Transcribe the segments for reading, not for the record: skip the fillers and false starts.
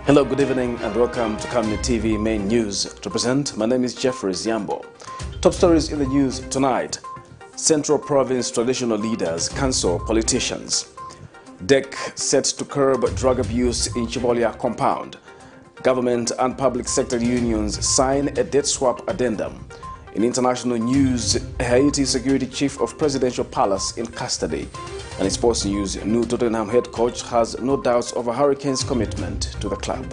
Hello, good evening and welcome to Camnet TV Main News. To present, my name is Jeffrey Ziambo. Top stories in the news tonight. Central Province traditional leaders cancel politicians. DEC set to curb drug abuse in CHIBOLYA compound. Government and public sector unions sign a debt swap addendum. In international news, Haiti security chief of presidential palace in custody. And in sports news, new Tottenham head coach has no doubts over Hurricanes' commitment to the club.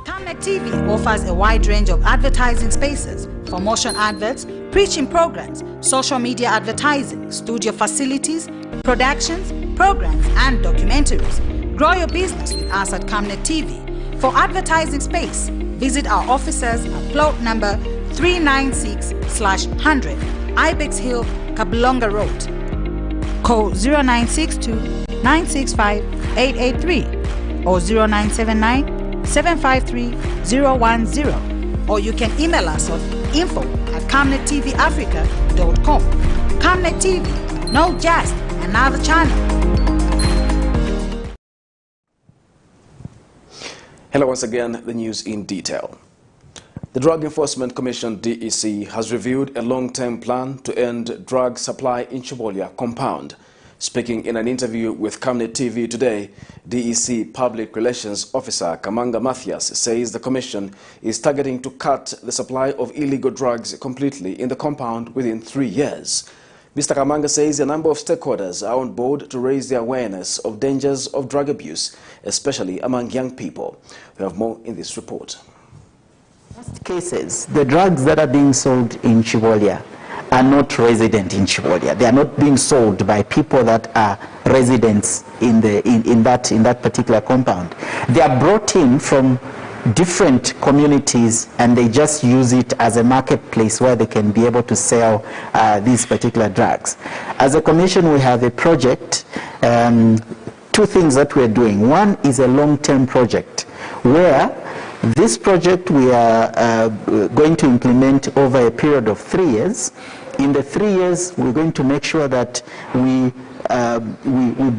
Camnet TV offers a wide range of advertising spaces for motion adverts, preaching programs, social media advertising, studio facilities, productions, programs, and documentaries. Grow your business with us at Camnet TV. For advertising space, visit our offices at plot number 396/100, Ibex Hill, Kablonga Road. Call 0962-965-883 or 0979-753-010, or you can email us on info@camnettvafrica.com. Camnet TV, no just another channel. Hello once again, the news in detail. The Drug Enforcement Commission, DEC, has reviewed a long-term plan to end drug supply in CHIBOLYA compound. Speaking in an interview with Camnet TV today, DEC Public Relations Officer Kamanga Mathias says the commission is targeting to cut the supply of illegal drugs completely in the compound within 3 years. Mr. Kamanga says a number of stakeholders are on board to raise the awareness of dangers of drug abuse, especially among young people. We have more in this report. In most cases, the drugs that are being sold in CHIBOLYA are not resident in CHIBOLYA. They are not being sold by people that are residents in that particular compound. They are brought in from different communities, and they just use it as a marketplace where they can be able to sell these particular drugs. As a commission, we have a project, two things that we're doing. One is a long-term project where this project we are going to implement over a period of 3 years. In the 3 years, we're going to make sure that we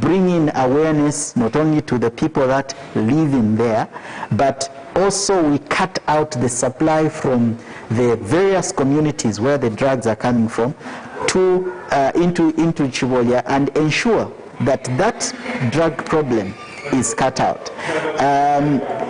bring in awareness not only to the people that live in there, but also we cut out the supply from the various communities where the drugs are coming from to into CHIBOLYA, and ensure that that drug problem is cut out.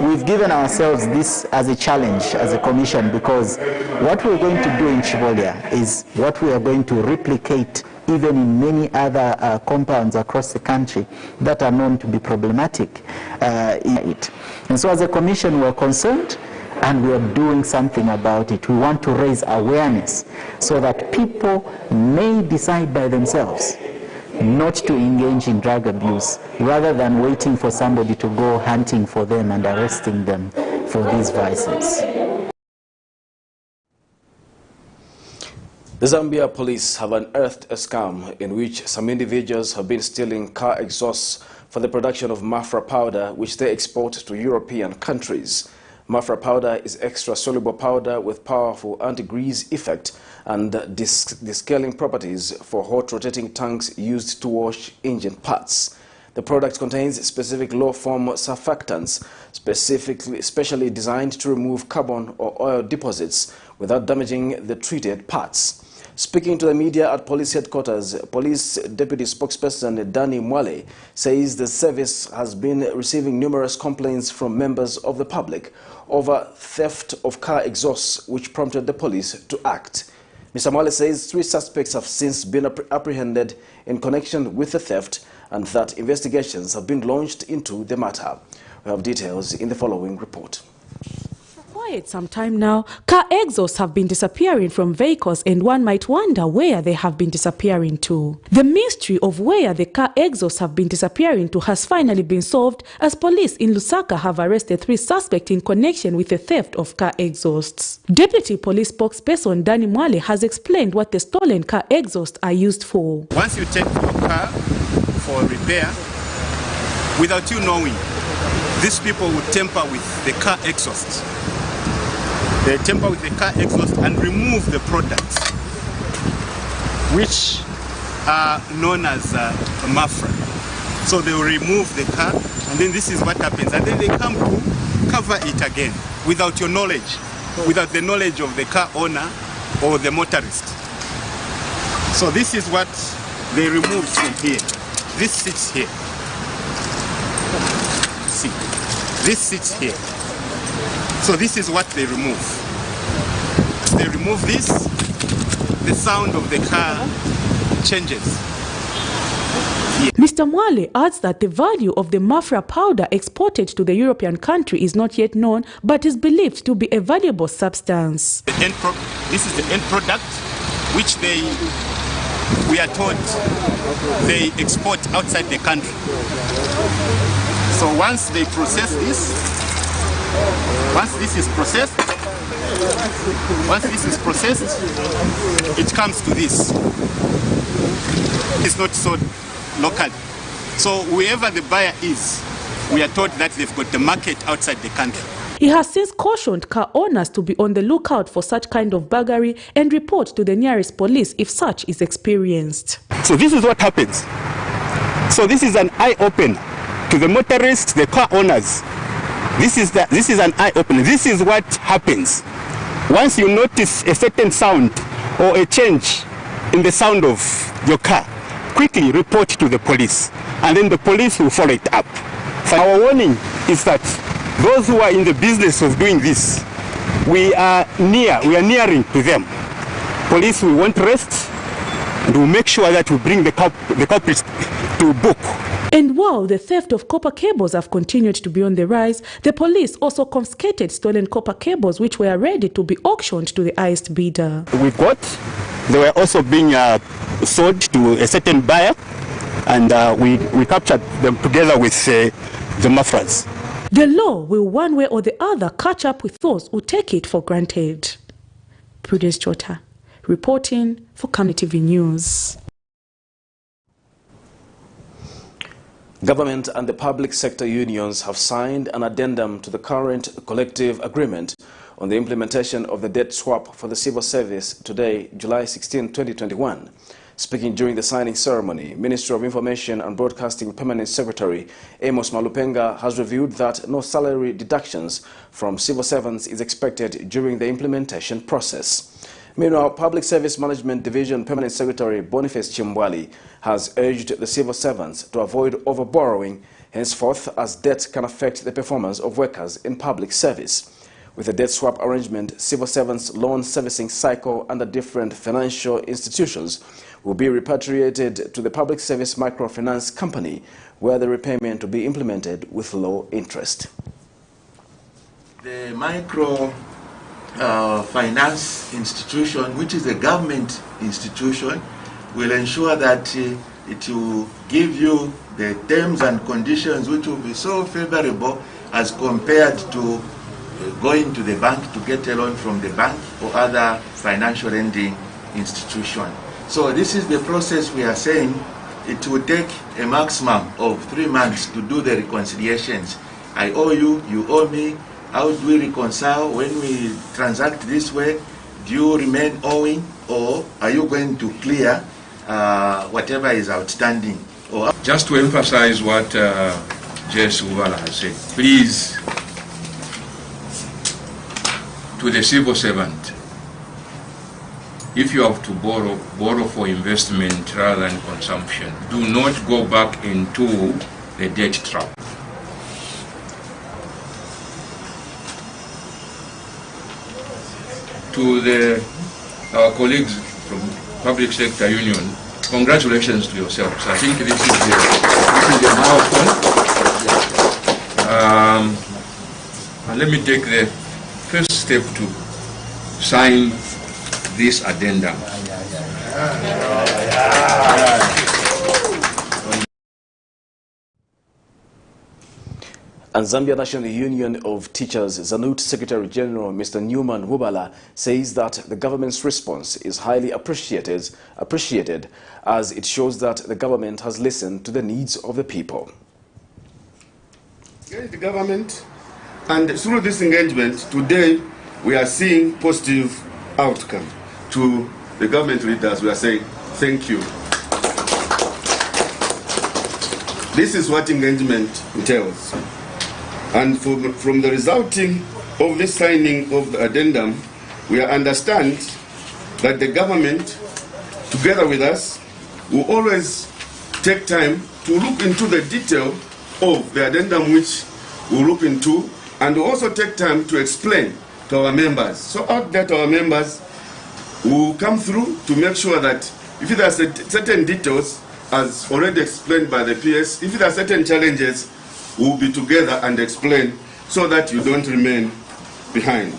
We've given ourselves this as a challenge as a commission, because what we're going to do in CHIBOLYA is what we are going to replicate even in many other compounds across the country that are known to be problematic in it. And so as a commission, we're concerned and we are doing something about it. We want to raise awareness so that people may decide by themselves not to engage in drug abuse, rather than waiting for somebody to go hunting for them and arresting them for these vices. The Zambia police have unearthed a scam in which some individuals have been stealing car exhausts for the production of mafra powder, which they export to European countries. Mafra powder is extra-soluble powder with powerful anti-grease effect and descaling properties for hot rotating tanks used to wash engine parts. The product contains specific low-form surfactants specially designed to remove carbon or oil deposits without damaging the treated parts. Speaking to the media at police headquarters, Police Deputy Spokesperson Danny Mwale says the service has been receiving numerous complaints from members of the public over theft of car exhausts, which prompted the police to act. Mr. Mwale says 3 suspects have since been apprehended in connection with the theft, and that investigations have been launched into the matter. We have details in the following report. For quite some time now, car exhausts have been disappearing from vehicles, and one might wonder where they have been disappearing to. The mystery of where the car exhausts have been disappearing to has finally been solved, as police in Lusaka have arrested 3 suspects in connection with the theft of car exhausts. Deputy Police Spokesperson Danny Mwale has explained what the stolen car exhausts are used for. Once you take your car for repair, without you knowing, these people would tamper with the car exhaust. They tamper with the car exhaust and remove the products, which are known as mafra. So they will remove the car, and then this is what happens. And then they come to cover it again without your knowledge, without the knowledge of the car owner or the motorist. So this is what they removed from here. This sits here. See, this sits here. So this is what they remove. They remove this, the sound of the car changes. Mr. Mwale adds that the value of the Mafra powder exported to the European country is not yet known, but is believed to be a valuable substance. This is the end product, which we are told they export outside the country. So once they process this, once this is processed, it comes to this. It's not sold locally. So whoever the buyer is, we are told that they've got the market outside the country. He has since cautioned car owners to be on the lookout for such kind of buggery and report to the nearest police if such is experienced. So this is what happens. So this is an eye-opener to the motorists, the car owners. This is an eye-opener. This is what happens. Once you notice a certain sound or a change in the sound of your car, quickly report to the police, and then the police will follow it up. So our warning is that those who are in the business of doing this, we are nearing to them. Police, we won't rest, and we'll make sure that we bring the culprits to book. And while the theft of copper cables have continued to be on the rise, the police also confiscated stolen copper cables which were ready to be auctioned to the highest bidder. They were also being sold to a certain buyer, and we captured them together with the Mafras. The law will one way or the other catch up with those who take it for granted. Prudence Chota, reporting for Camnet TV News. Government and the public sector unions have signed an addendum to the current collective agreement on the implementation of the debt swap for the civil service today, July 16, 2021. Speaking during the signing ceremony, Ministry of Information and Broadcasting Permanent Secretary Amos Malupenga has revealed that no salary deductions from civil servants is expected during the implementation process. Meanwhile, Public Service Management Division Permanent Secretary Boniface Chimbwali has urged the civil servants to avoid overborrowing, henceforth, as debt can affect the performance of workers in public service. With the debt swap arrangement, civil servants' loan servicing cycle under different financial institutions will be repatriated to the Public Service Microfinance Company, where the repayment will be implemented with low interest. The microfinance institution, which is a government institution, will ensure that it will give you the terms and conditions which will be so favorable as compared to going to the bank to get a loan from the bank or other financial lending institution. So this is the process we are saying. It will take a maximum of 3 months to do the reconciliations. I owe you, you owe me. How do we reconcile when we transact this way? Do you remain owing, or are you going to clear whatever is outstanding? Or just to emphasize what Jess Uvala has said, please, to the civil servant, if you have to borrow for investment rather than consumption, do not go back into the debt trap. To our colleagues from Public Sector Union, congratulations to yourselves. I think this is a milestone. And let me take the first step to sign this addendum. And Zambia National Union of Teachers Zanut Secretary General Mr. Newman Wubala says that the government's response is highly appreciated as it shows that the government has listened to the needs of the people. The government, and through this engagement today we are seeing positive outcome. To the government leaders we are saying thank you. This is what engagement entails. And from the resulting of this signing of the addendum, we understand that the government, together with us, will always take time to look into the detail of the addendum, which we'll look into, and we'll also take time to explain to our members. So out there to our members, we'll come through to make sure that if there are certain details, as already explained by the PS, if there are certain challenges, we'll be together and explain so that you don't remain behind.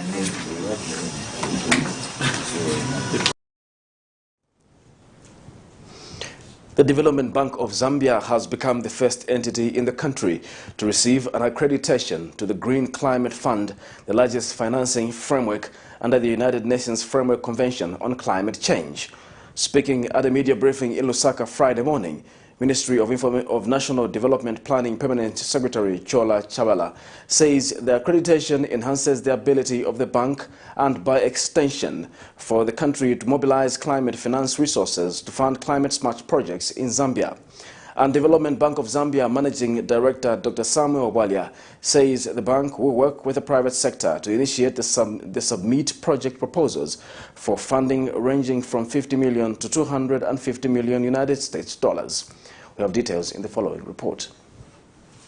The Development Bank of Zambia has become the first entity in the country to receive an accreditation to the Green Climate Fund, the largest financing framework under the United Nations Framework Convention on Climate Change. Speaking at a media briefing in Lusaka Friday morning, Ministry of National Development Planning Permanent Secretary Chola Chabala says the accreditation enhances the ability of the bank and, by extension, for the country to mobilize climate finance resources to fund climate-smart projects in Zambia. And Development Bank of Zambia Managing Director Dr. Samuel Walya says the bank will work with the private sector to initiate the submit project proposals for funding ranging from 50 million to 250 million United States dollars. We have details in the following report.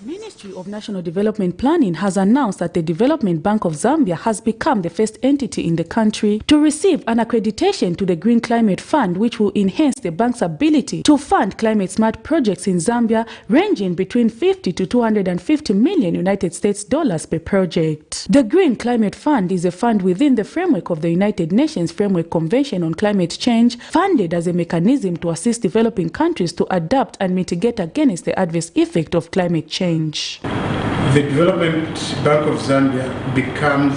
Ministry of National Development Planning has announced that the Development Bank of Zambia has become the first entity in the country to receive an accreditation to the Green Climate Fund, which will enhance the bank's ability to fund climate-smart projects in Zambia ranging between 50 to 250 million United States dollars per project. The Green Climate Fund is a fund within the framework of the United Nations Framework Convention on Climate Change, funded as a mechanism to assist developing countries to adapt and mitigate against the adverse effect of climate change. The Development Bank of Zambia becomes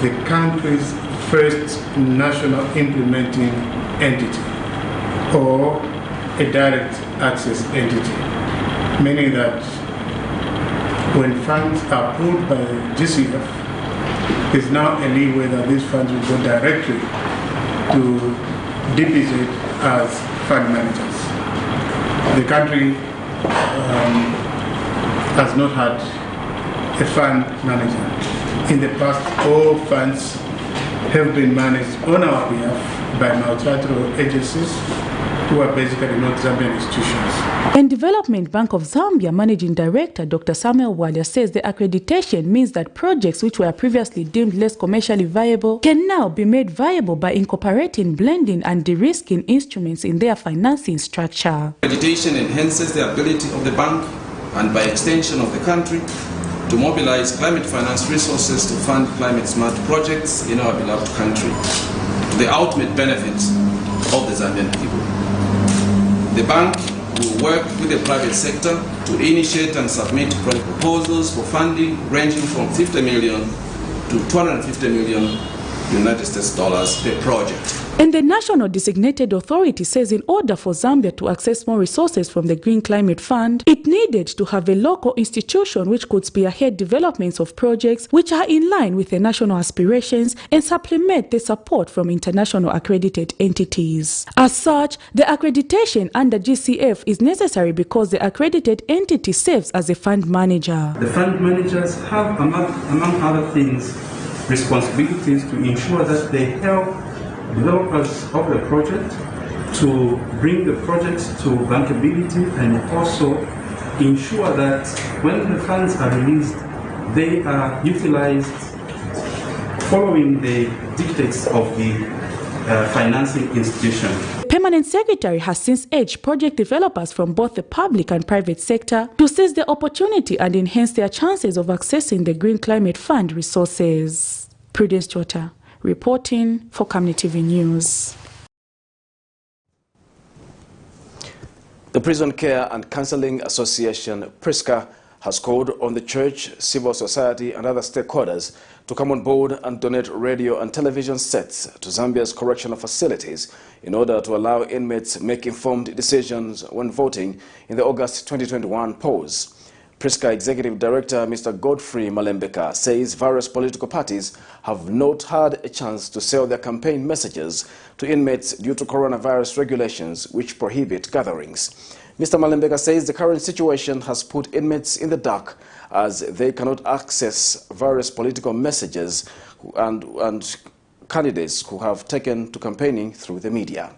the country's first national implementing entity, or a direct access entity, meaning that when funds are approved by the GCF, there's now a leeway that these funds will go directly to DPZ as fund managers. The country has not had a fund manager. In the past, all funds have been managed on our behalf by multilateral agencies who are basically not Zambian institutions. And Development Bank of Zambia Managing Director Dr. Samuel Walya says the accreditation means that projects which were previously deemed less commercially viable can now be made viable by incorporating blending and de-risking instruments in their financing structure. Accreditation enhances the ability of the bank and by extension of the country to mobilize climate finance resources to fund climate-smart projects in our beloved country, to the ultimate benefit of the Zambian people. The bank will work with the private sector to initiate and submit project proposals for funding ranging from 50 million to 250 million United States dollars per project. And the National Designated Authority says in order for Zambia to access more resources from the Green Climate Fund, it needed to have a local institution which could spearhead developments of projects which are in line with the national aspirations and supplement the support from international accredited entities. As such, the accreditation under GCF is necessary because the accredited entity serves as a fund manager. The fund managers have, among other things, responsibilities to ensure that they help developers of the project to bring the projects to bankability and also ensure that when the funds are released, they are utilized following the dictates of the financing institution. The Permanent Secretary has since urged project developers from both the public and private sector to seize the opportunity and enhance their chances of accessing the Green Climate Fund resources. Prudence Chota, reporting for Camnet TV News. The Prison Care and Counseling Association, PRISCA, has called on the church, civil society and other stakeholders to come on board and donate radio and television sets to Zambia's correctional facilities in order to allow inmates make informed decisions when voting in the August 2021 polls. PRISCA Executive Director Mr. Godfrey Malembeka says various political parties have not had a chance to sell their campaign messages to inmates due to coronavirus regulations which prohibit gatherings. Mr. Malembeka says the current situation has put inmates in the dark as they cannot access various political messages and candidates who have taken to campaigning through the media.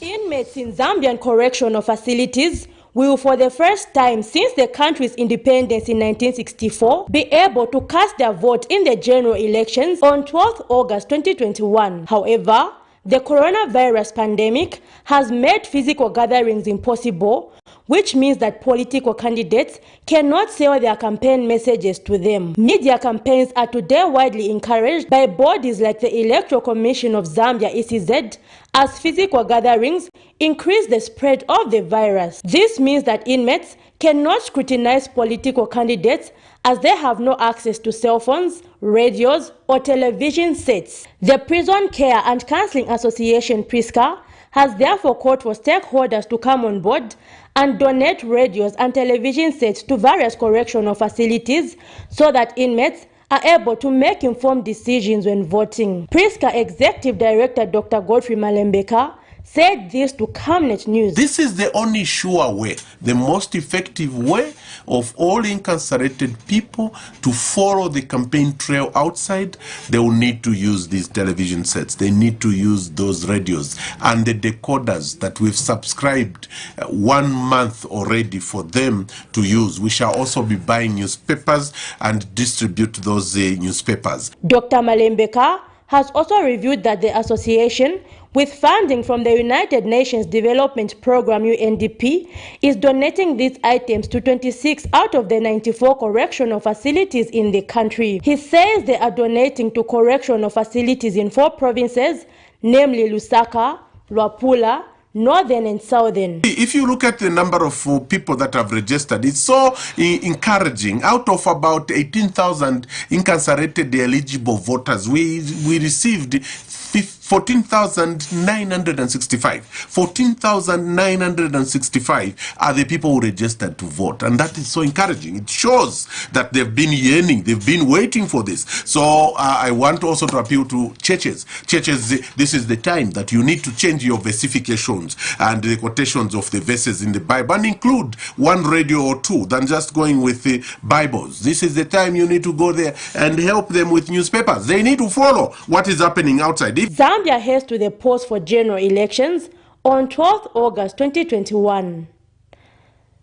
Inmates in Zambian correctional facilities will, for the first time since the country's independence in 1964, be able to cast their vote in the general elections on 12th August 2021. However, the coronavirus pandemic has made physical gatherings impossible, which means that political candidates cannot sell their campaign messages to them. Media campaigns are today widely encouraged by bodies like the Electoral Commission of Zambia, ECZ, as physical gatherings increase the spread of the virus. This means that inmates cannot scrutinize political candidates as they have no access to cell phones, radios, or television sets. The Prison Care and Counseling Association, PRISCA, has therefore called for stakeholders to come on board and donate radios and television sets to various correctional facilities so that inmates are able to make informed decisions when voting. PRISCA Executive Director Dr. Godfrey Malembeka said this to Camnet News. This is the only sure way, the most effective way of all incarcerated people to follow the campaign trail outside. They will need to use these television sets. They need to use those radios and the decoders that we've subscribed 1 month already for them to use. We shall also be buying newspapers and distribute those newspapers. Dr. Malembeka has also reviewed that the association, with funding from the United Nations Development Program UNDP, is donating these items to 26 out of the 94 correctional facilities in the country. He says they are donating to correctional facilities in 4 provinces, namely Lusaka, Luapula, Northern and Southern. If you look at the number of people that have registered, it's so encouraging. Out of about 18,000 incarcerated eligible voters, we received 14,965. 14,965 are the people who registered to vote, and that is so encouraging. It shows that they've been yearning, they've been waiting for this. So I want also to appeal to churches. Churches, this is the time that you need to change your versifications and the quotations of the verses in the Bible, and include 1 radio or 2 than just going with the Bibles. This is the time you need to go there and help them with newspapers. They need to follow what is happening outside. Zambia heads to the polls for general elections on 12th August 2021.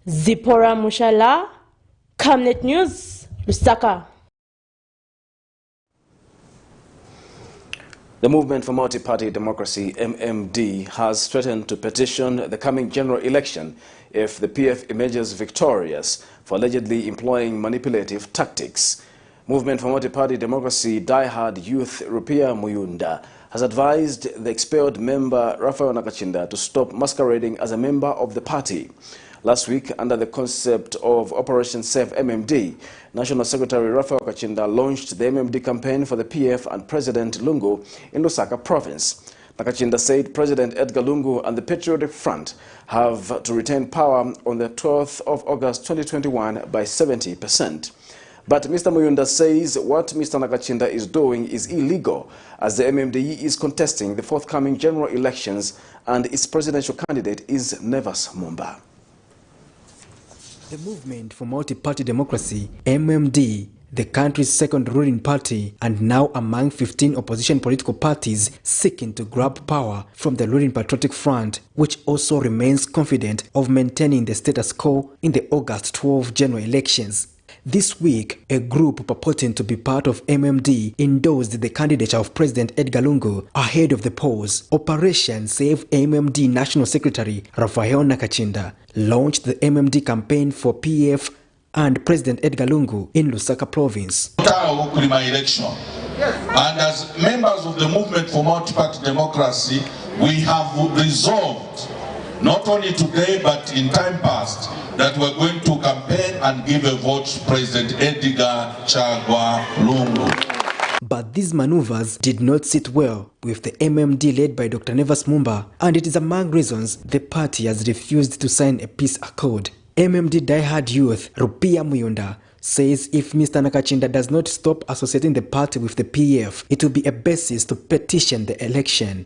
Zipporah Mushala, Camnet News, Lusaka. The Movement for Multi-Party Democracy, MMD, has threatened to petition the coming general election if the PF emerges victorious for allegedly employing manipulative tactics. Movement for Multi-Party Democracy diehard youth Rupia Muyunda has advised the expelled member Raphael Nakachinda to stop masquerading as a member of the party. Last week, under the concept of Operation Save MMD, National Secretary Raphael Nakachinda launched the MMD campaign for the PF and President Lungu in Lusaka province. Nakachinda said President Edgar Lungu and the Patriotic Front have to retain power on the 12th of August 2021 by 70%. But Mr. Muyunda says what Mr. Nakachinda is doing is illegal, as the MMD is contesting the forthcoming general elections and its presidential candidate is Nevas Mumba. The Movement for Multi-Party Democracy, MMD, the country's second ruling party and now among 15 opposition political parties seeking to grab power from the ruling Patriotic Front, which also remains confident of maintaining the status quo in the August 12 general elections. This week, a group purporting to be part of MMD endorsed the candidature of President Edgar Lungu ahead of the polls. Operation Save MMD National Secretary Raphael Nakachinda launched the MMD campaign for PF and President Edgar Lungu in Lusaka province. Election. And as members of the Movement for Multi-Party Democracy, we have resolved, not only today but in time past, that we're going to campaign and give a vote to President Edgar Chagwa Lungu. But these maneuvers did not sit well with the MMD led by Dr. Nevas Mumba, and it is among reasons the party has refused to sign a peace accord. MMD diehard youth Rupia Muyunda says if Mr. Nakachinda does not stop associating the party with the PF, it will be a basis to petition the election.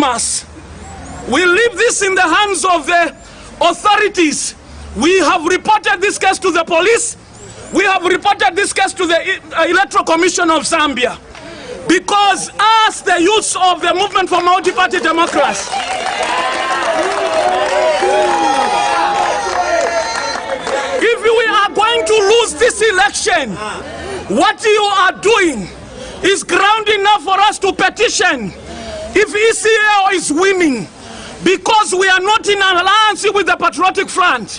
We leave this in the hands of the authorities. We have reported this case to the police. We have reported this case to the Electoral Commission of Zambia. Because us, the youths of the Movement for Multi-Party Democracy, if we are going to lose this election, what you are doing is ground enough for us to petition if ECL is winning, because we are not in alliance with the Patriotic Front.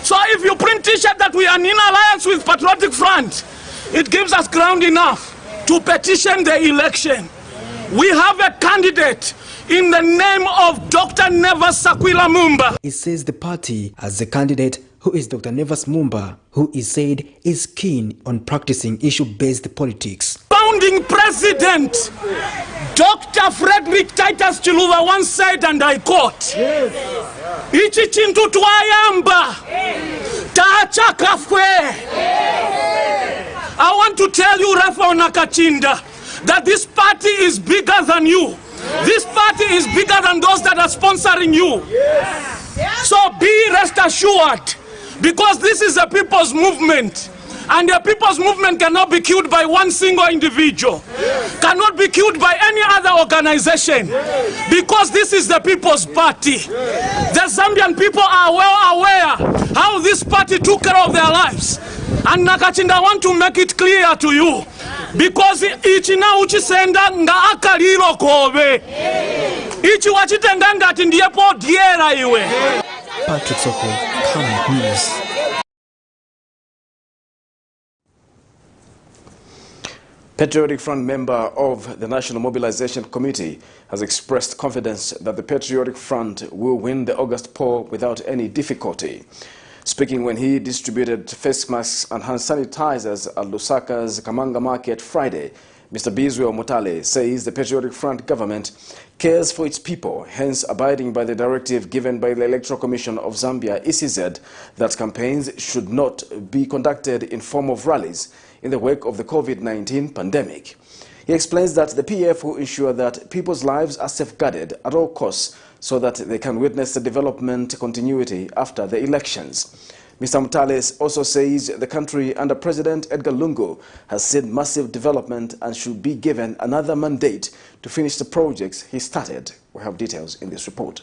So if you print t-shirt that we are in alliance with Patriotic Front, it gives us ground enough to petition the election. We have a candidate in the name of Dr. Nevas Sakwila Mumba. It says the party has a candidate who is Dr. Nevas Mumba, who is said is keen on practicing issue-based politics. Founding President Dr. Frederick Titus Chiluba once said, and I quote, "Ichi chintu twayamba tacha kafwe." I want to tell you, Rafael Nakachinda, that this party is bigger than you. This party is bigger than those that are sponsoring you. So be rest assured, because this is a people's movement. And the people's movement cannot be killed by one single individual, cannot be killed by any other organization, because this is the people's party. The Zambian people are well aware how this party took care of their lives. And Nakachinda, I want to make it clear to you, because ichi na uchisenda nga akaliro kobe, ichi wachitenga ngati ndiyepo diera iwe. Patrick Soko, Camnet News. Patriotic Front member of the National Mobilization Committee has expressed confidence that the Patriotic Front will win the August poll without any difficulty. Speaking when he distributed face masks and hand sanitizers at Lusaka's Kamanga Market Friday, Mr. Bizwe Omutale says the Patriotic Front government cares for its people, hence abiding by the directive given by the Electoral Commission of Zambia, ECZ, that campaigns should not be conducted in form of rallies in the wake of the COVID-19 pandemic. He explains that the PF will ensure that people's lives are safeguarded at all costs so that they can witness the development continuity after the elections. Mr. Mutale also says the country under President Edgar Lungu has seen massive development and should be given another mandate to finish the projects he started. We have details in this report.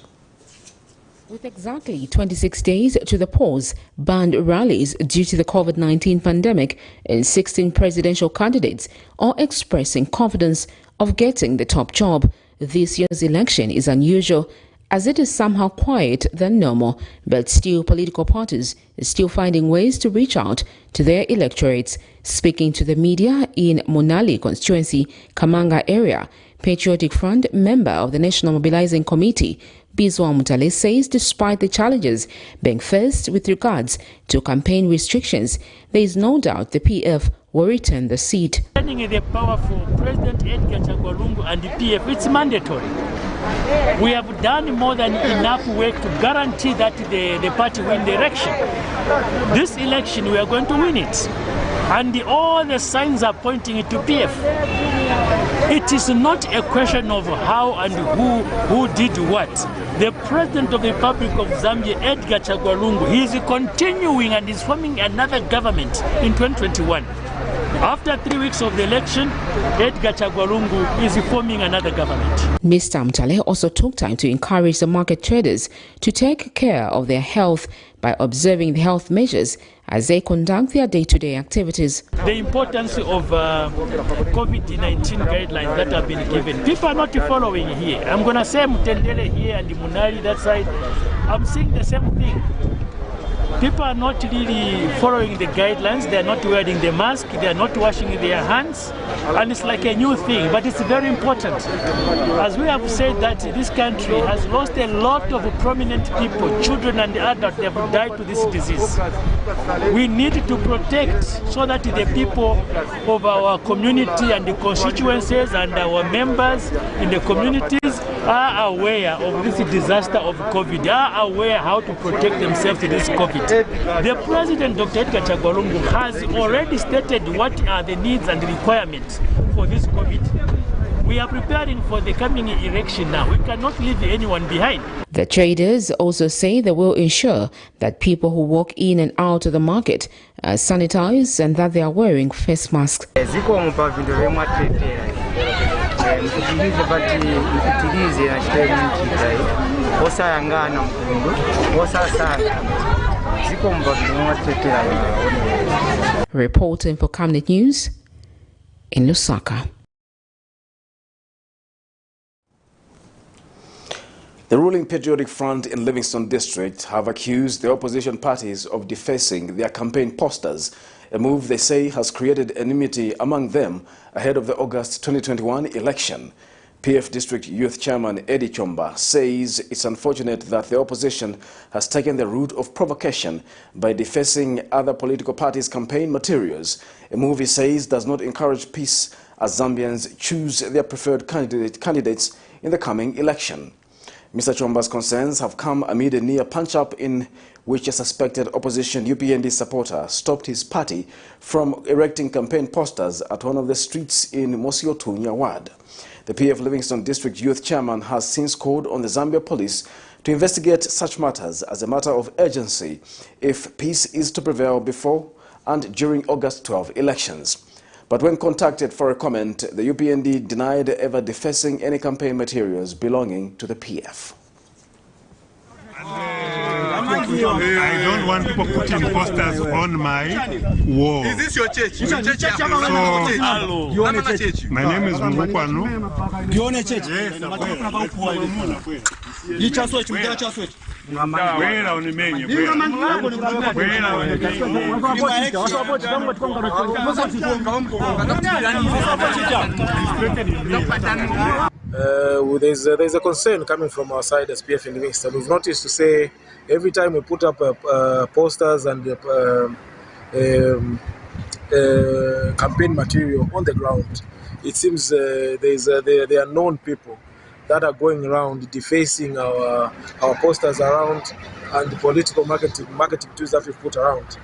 With exactly 26 days to the polls, banned rallies due to the COVID-19 pandemic, and 16 presidential candidates are expressing confidence of getting the top job. This year's election is unusual as it is somehow quieter than normal, but still political parties are still finding ways to reach out to their electorates. Speaking to the media in Monali constituency, Kamanga area, Patriotic Front member of the National Mobilizing Committee, Bizwe Omutale says despite the challenges being faced with regards to campaign restrictions, there is no doubt the PF will return the seat. Turning the powerful President Edgar Chagwa and the PF, it's mandatory. We have done more than enough work to guarantee that the party win the election. This election, we are going to win it. And all the signs are pointing to PF. It is not a question of how and who did what. The President of the Republic of Zambia, Edgar Chagwa, he is continuing and is forming another government in 2021. After 3 weeks of the election, Edgar Chagwa is forming another government. Mr. Mutale also took time to encourage the market traders to take care of their health by observing the health measures as they conduct their day-to-day activities. The importance of COVID-19 guidelines that have been given. People are not following here. I'm going to say Mutendele here and the Munari that side. I'm seeing the same thing. People are not really following the guidelines. They are not wearing the mask. They are not washing their hands. And it's like a new thing, but it's very important. As we have said that this country has lost a lot of prominent people, children and adults, they have died to this disease. We need to protect so that the people of our community and the constituencies and our members in the communities are aware of this disaster of COVID, are aware how to protect themselves to this COVID. it. The President, Dr. Edgar Chagwa Lungu, has already stated what are the needs and requirements for this COVID. We are preparing for the coming election now. We cannot leave anyone behind. The traders also say they will ensure that people who walk in and out of the market are sanitized and that they are wearing face masks. Reporting for Camnet News in Lusaka. The ruling Patriotic Front in Livingstone District have accused the opposition parties of defacing their campaign posters, a move they say has created enmity among them ahead of the August 2021 election. PF District Youth Chairman Eddie Chomba says it's unfortunate that the opposition has taken the route of provocation by defacing other political parties' campaign materials, a move he says does not encourage peace as Zambians choose their preferred candidates in the coming election. Mr. Chomba's concerns have come amid a near punch-up in which a suspected opposition UPND supporter stopped his party from erecting campaign posters at one of the streets in Mosiotunya ward. The PF Livingstone District Youth Chairman has since called on the Zambia Police to investigate such matters as a matter of urgency if peace is to prevail before and during August 12 elections. But when contacted for a comment, the UPND denied ever defacing any campaign materials belonging to the PF. I don't want people putting posters on my wall. Is this your church? So, my name is Mukwano. There's a concern coming from our side as PF in Livingstone. We've noticed to say every time we put up posters and campaign material on the ground, it seems there are known people that are going around defacing our posters around and the political marketing tools that we've put around.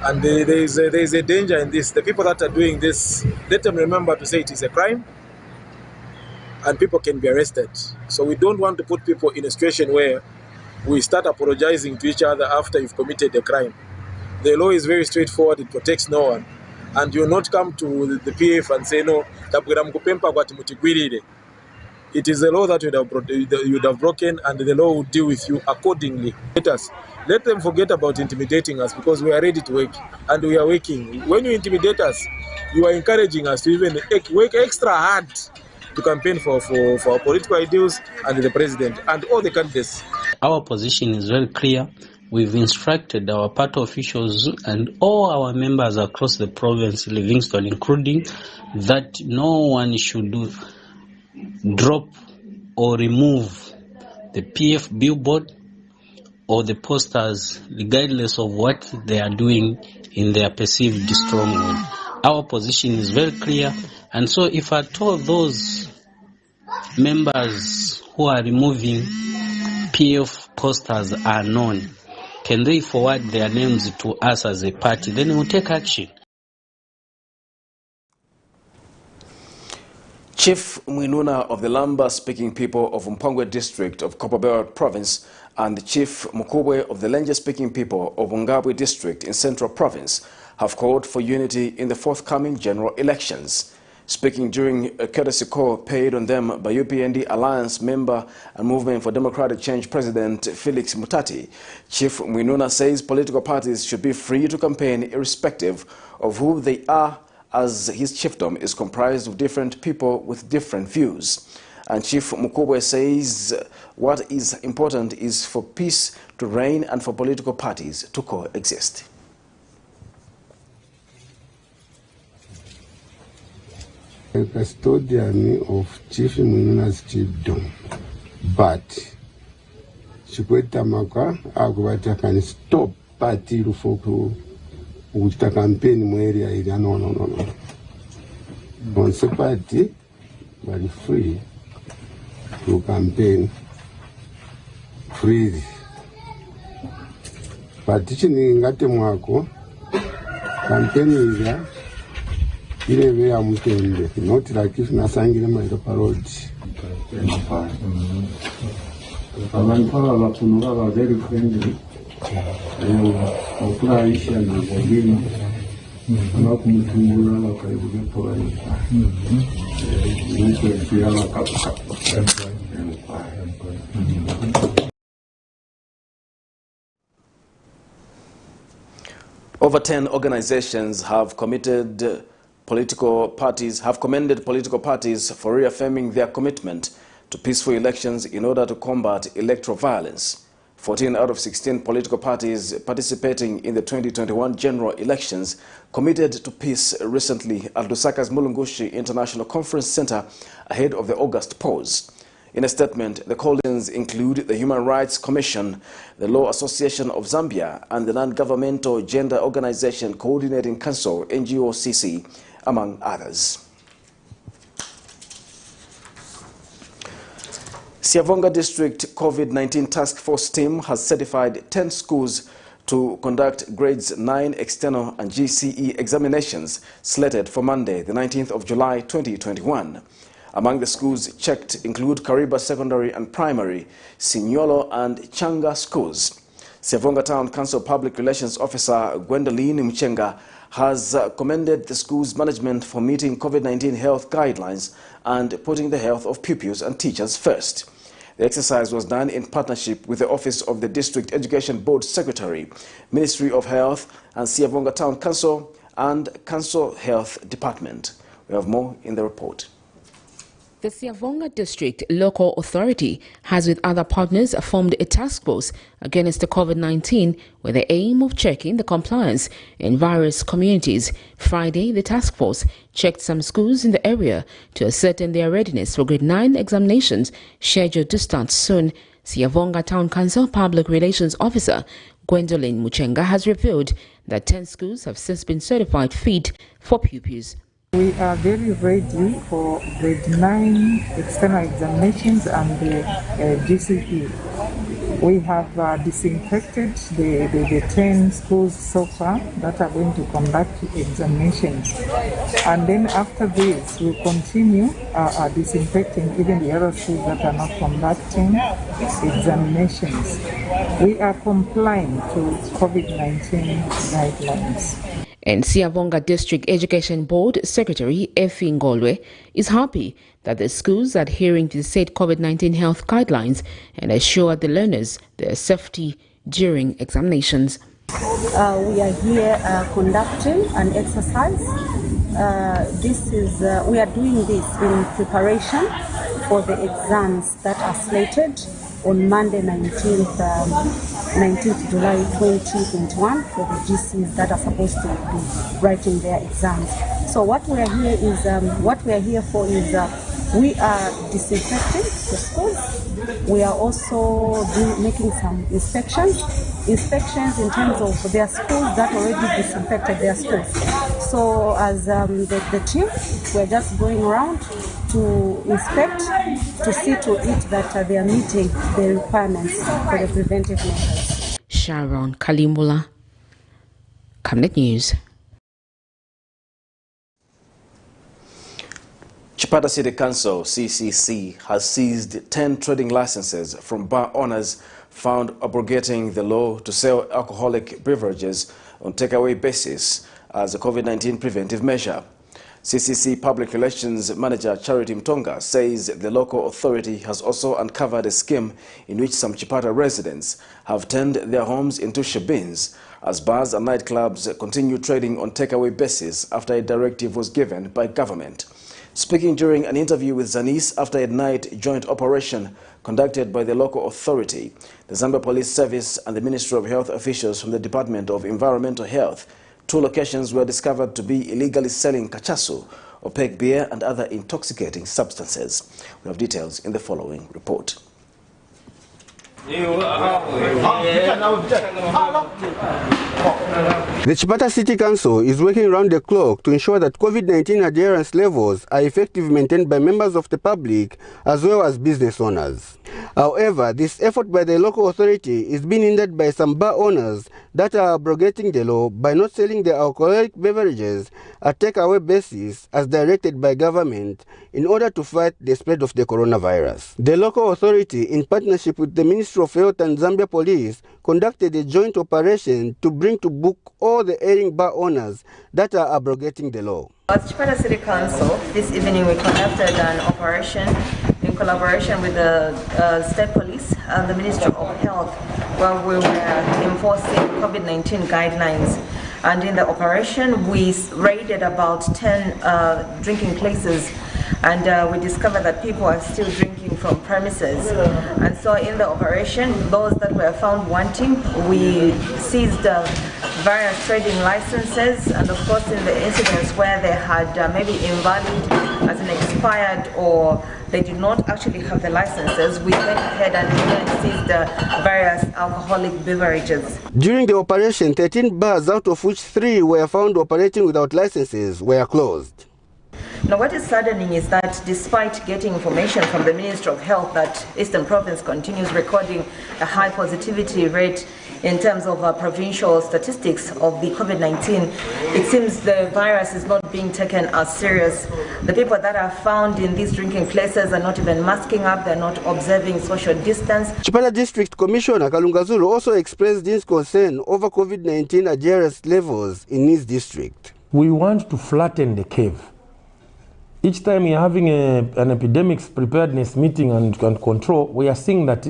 And there is a danger in this. The people that are doing this, let them remember to say it is a crime and people can be arrested. So we don't want to put people in a situation where we start apologizing to each other after you've committed a crime. The law is very straightforward, it protects no one. And you will not come to the PF and say, no, it is a law that you would have broken, and the law will deal with you accordingly. Let them forget about intimidating us, because we are ready to work and we are working. When you intimidate us, you are encouraging us to even work extra hard to campaign for our political ideals and the president and all the candidates. Our position is very clear. We've instructed our party officials and all our members across the province, Livingstone including, that no one should drop or remove the PF billboard or the posters, regardless of what they are doing in their perceived stronghold. Our position is very clear, and so if at all those members who are removing PF posters are known, can they forward their names to us as a party? Then we'll take action. Chief Mwinuna of the Lamba-speaking people of Mpangwe district of Copperbelt province and Chief Mukubwe of the Lenje-speaking people of Ungabwe district in Central province have called for unity in the forthcoming general elections. Speaking during a courtesy call paid on them by UPND Alliance member and Movement for Democratic Change President Felix Mutati, Chief Mwinuna says political parties should be free to campaign irrespective of who they are, as his chiefdom is comprised of different people with different views. And Chief Mukubwe says what is important is for peace to reign and for political parties to coexist. A custodian of Chief Mwinuna's chiefdom, but Chikweta Maka Agwata can stop party Rufoku with the campaign in area area. No. Once party, but free to campaign freely. but chini ngate mwako campaign iga ileve ya mutende, not like if nasangile Mairopa Road. Abantu abatunura ba very friendly. Okuraisha na bogini. Abakumutungura bakaibuge polani. Niko kiyala kapaka. Over 10 organizations have commended political parties for reaffirming their commitment to peaceful elections in order to combat electoral violence. 14 out of 16 political parties participating in the 2021 general elections committed to peace recently at Lusaka's Mulungushi International Conference Center ahead of the August pause. In a statement, the coalitions include the Human Rights Commission, the Law Association of Zambia, and the non-governmental gender organization Coordinating Council, NGOCC, among others. Siavonga District COVID-19 Task Force team has certified 10 schools to conduct grades 9 external and GCE examinations slated for Monday, the 19th of July 2021. Among the schools checked include Kariba Secondary and Primary, Sinyolo and Changa schools. Siavonga Town Council Public Relations Officer Gwendoline Mchenga has commended the school's management for meeting COVID-19 health guidelines and putting the health of pupils and teachers first. The exercise was done in partnership with the Office of the District Education Board Secretary, Ministry of Health, and Siavonga Town Council and Council Health Department. We have more in the report. The Siavonga District Local Authority has with other partners formed a task force against the COVID-19 with the aim of checking the compliance in various communities. Friday, the task force checked some schools in the area to ascertain their readiness for grade 9 examinations scheduled to start soon. Siavonga Town Council Public Relations Officer Gwendoline Mchenga has revealed that 10 schools have since been certified fit for pupils. We are very ready for grade 9 external examinations and the GCE. We have disinfected the 10 schools so far that are going to conduct examinations. And then after this, we'll continue disinfecting even the other schools that are not conducting examinations. We are complying to COVID-19 guidelines. And Siavonga District Education Board Secretary Efi Ngolwe is happy that the schools are adhering to the state COVID-19 health guidelines and assure the learners their safety during examinations. We are here conducting an exercise. We are doing this in preparation for the exams that are slated on Monday, 19th July 2021 for the GCs that are supposed to be writing their exams. So what we are here is, we are disinfecting the schools. We are also making some inspections in terms of their schools that already disinfected their schools. So as the team, we're just going around to inspect, to see to it that they are meeting the requirements for the preventive measures. Sharon Kalimbula, Camnet News. Chipata City Council, CCC, has seized 10 trading licenses from bar owners found abrogating the law to sell alcoholic beverages on takeaway basis as a COVID-19 preventive measure. CCC Public Relations Manager Charity Mtonga says the local authority has also uncovered a scheme in which some Chipata residents have turned their homes into shebeens as bars and nightclubs continue trading on takeaway basis after a directive was given by government. Speaking during an interview with Zanis after a night joint operation conducted by the local authority, the Zambia Police Service and the Ministry of Health officials from the Department of Environmental Health, 2 locations were discovered to be illegally selling cachasu, opaque beer and other intoxicating substances. We have details in the following report. The Chipata City Council is working around the clock to ensure that COVID-19 adherence levels are effectively maintained by members of the public as well as business owners. However, this effort by the local authority is being hindered by some bar owners that are abrogating the law by not selling the alcoholic beverages at takeaway basis as directed by government in order to fight the spread of the coronavirus. The local authority, in partnership with the Ministry of Health and Zambia Police, conducted a joint operation to bring to book all the airing bar owners that are abrogating the law. As Chipata City Council, this evening we conducted an operation in collaboration with the State Police and the Ministry of Health, where we were enforcing COVID-19 guidelines. And in the operation, we raided about 10 drinking places, and we discovered that people are still drinking from premises. And so in the operation, those that were found wanting, we seized various trading licenses, and of course in the incidents where they had maybe invalid as an expired or they did not actually have the licenses, we went ahead and seized various alcoholic beverages. During the operation, 13 bars, out of which 3 were found operating without licenses, were closed. Now, what is saddening is that despite getting information from the Ministry of Health that Eastern Province continues recording a high positivity rate in terms of provincial statistics of the COVID-19, it seems the virus is not being taken as serious. The people that are found in these drinking places are not even masking up, they're not observing social distance. Chipata District Commissioner Kalungazulu also expressed his concern over COVID-19 adherence levels in his district. We want to flatten the curve. Each time we're having an epidemics preparedness meeting and control, we are seeing that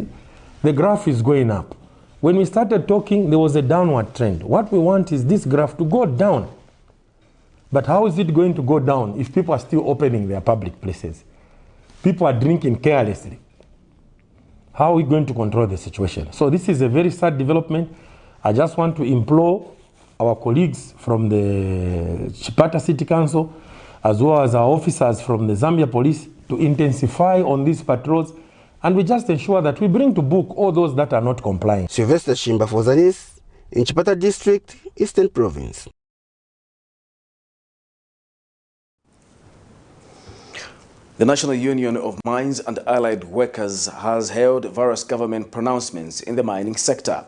the graph is going up. When we started talking, there was a downward trend. What we want is this graph to go down. But how is it going to go down if people are still opening their public places? People are drinking carelessly. How are we going to control the situation? So this is a very sad development. I just want to implore our colleagues from the Chipata City Council, as well as our officers from the Zambia Police, to intensify on these patrols, and we just ensure that we bring to book all those that are not complying. Sylvester Shimba for Zanis, in Chipata District, Eastern Province. The National Union of Mines and Allied Workers has held various government pronouncements in the mining sector.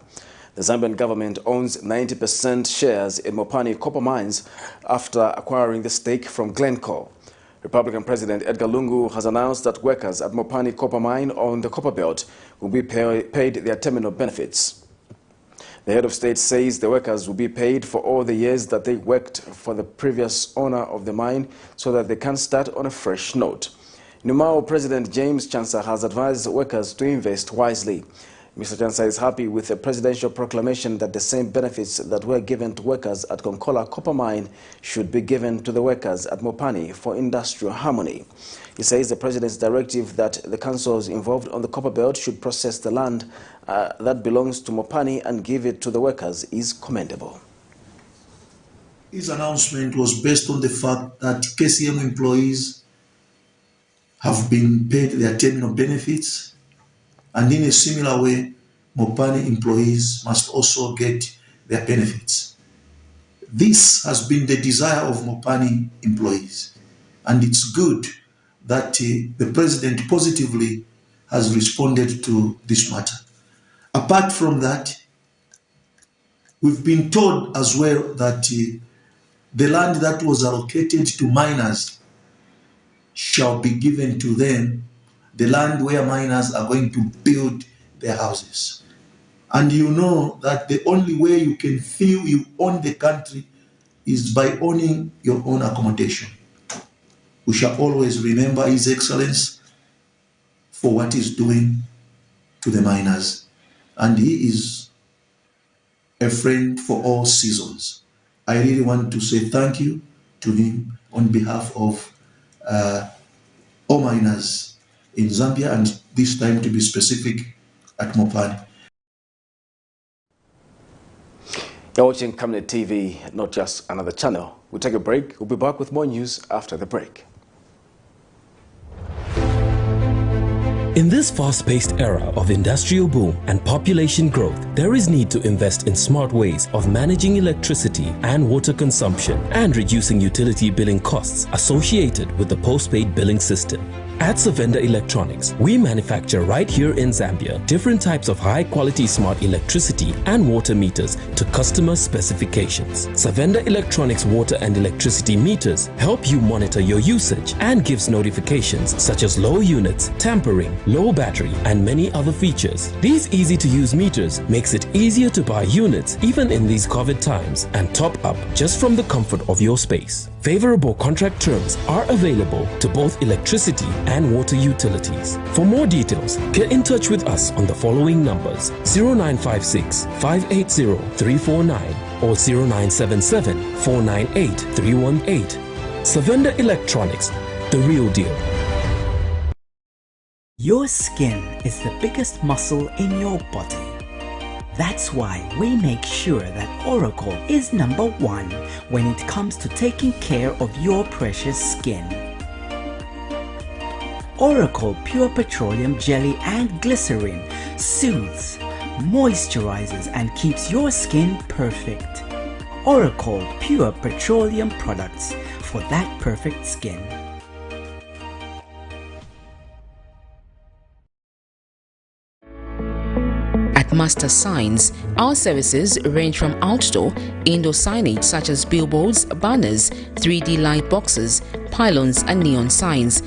The Zambian government owns 90% shares in Mopani copper mines after acquiring the stake from Glencore. Republican President Edgar Lungu has announced that workers at Mopani copper mine on the copper belt will be paid their terminal benefits. The head of state says the workers will be paid for all the years that they worked for the previous owner of the mine so that they can start on a fresh note. Numao President James Chansa has advised workers to invest wisely. Mr. Chansa is happy with the presidential proclamation that the same benefits that were given to workers at Konkola copper mine should be given to the workers at Mopani for industrial harmony. He says the president's directive that the councils involved on the copper belt should process the land that belongs to Mopani and give it to the workers is commendable. His announcement was based on the fact that KCM employees have been paid their terminal benefits, and in a similar way, Mopani employees must also get their benefits. This has been the desire of Mopani employees, and it's good that the president positively has responded to this matter. Apart from that, we've been told as well that the land that was allocated to miners shall be given to them, the land where miners are going to build their houses. And you know that the only way you can feel you own the country is by owning your own accommodation. We shall always remember His Excellency for what he's doing to the miners. And he is a friend for all seasons. I really want to say thank you to him on behalf of all miners in Zambia, and this time to be specific at Mopani. You're watching Camnet TV, not just another channel. We'll take a break. We'll be back with more news after the break. In this fast-paced era of industrial boom and population growth, there is need to invest in smart ways of managing electricity and water consumption and reducing utility billing costs associated with the postpaid billing system. At Savenda Electronics, we manufacture right here in Zambia different types of high-quality smart electricity and water meters to customer specifications. Savenda Electronics water and electricity meters help you monitor your usage and gives notifications such as low units, tampering, low battery, and many other features. These easy-to-use meters makes it easier to buy units even in these COVID times and top up just from the comfort of your space. Favorable contract terms are available to both electricity and water utilities. For more details, get in touch with us on the following numbers: 0956 580 349 or 0977 498 318. Savenda Electronics, the real deal. Your skin is the biggest muscle in your body. That's why we make sure that Oracle is #1 when it comes to taking care of your precious skin. Oracle Pure Petroleum Jelly and Glycerin soothes, moisturizes, and keeps your skin perfect. Oracle Pure Petroleum products for that perfect skin. Master Signs. Our services range from outdoor, indoor signage such as billboards, banners, 3D light boxes, pylons, and neon signs.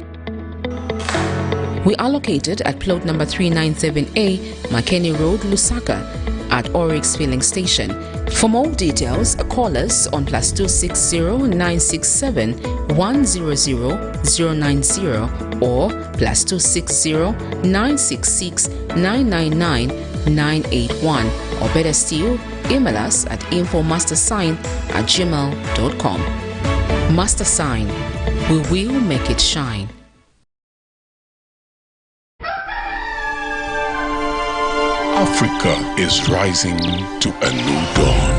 We are located at plot number 397A, Makeni Road, Lusaka, at Oryx Filling Station. For more details, call us on +260 967 100 090 or +260 966 999 981, or better still, email us at infomastersign@gmail.com. Master Sign, we will make it shine. Africa is rising to a new dawn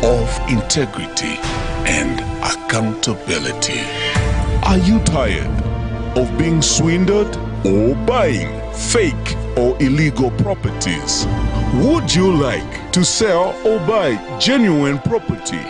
of integrity and accountability. Are you tired of being swindled or buying fake or illegal properties? Would you like to sell or buy genuine property?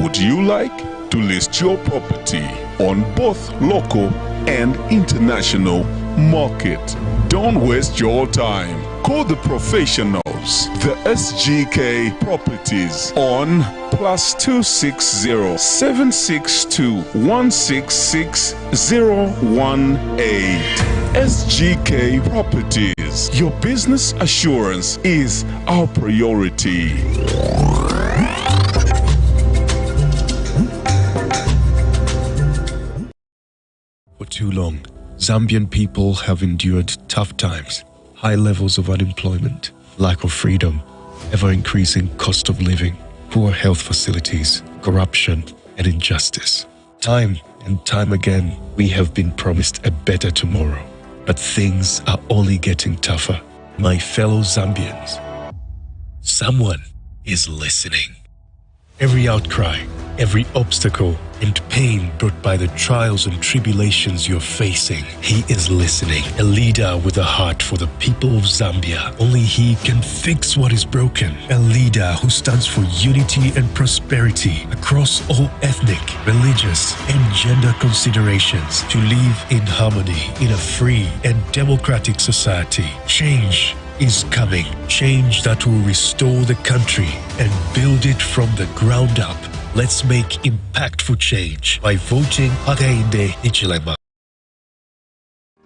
Would you like to list your property on both local and international market? Don't waste your time. Call the professionals, the SGK Properties, on +260 762 166 018. SGK Properties. Your business assurance is our priority. For too long, Zambian people have endured tough times, high levels of unemployment, lack of freedom, ever-increasing cost of living, poor health facilities, corruption, and injustice. Time and time again, we have been promised a better tomorrow, but things are only getting tougher. My fellow Zambians, someone is listening. Every outcry, every obstacle and pain brought by the trials and tribulations you're facing, he is listening. A leader with a heart for the people of Zambia. Only he can fix what is broken. A leader who stands for unity and prosperity across all ethnic, religious, and gender considerations to live in harmony in a free and democratic society. Change is coming. Change that will restore the country and build it from the ground up. Let's make impactful change by voting Hakainde Ichilema.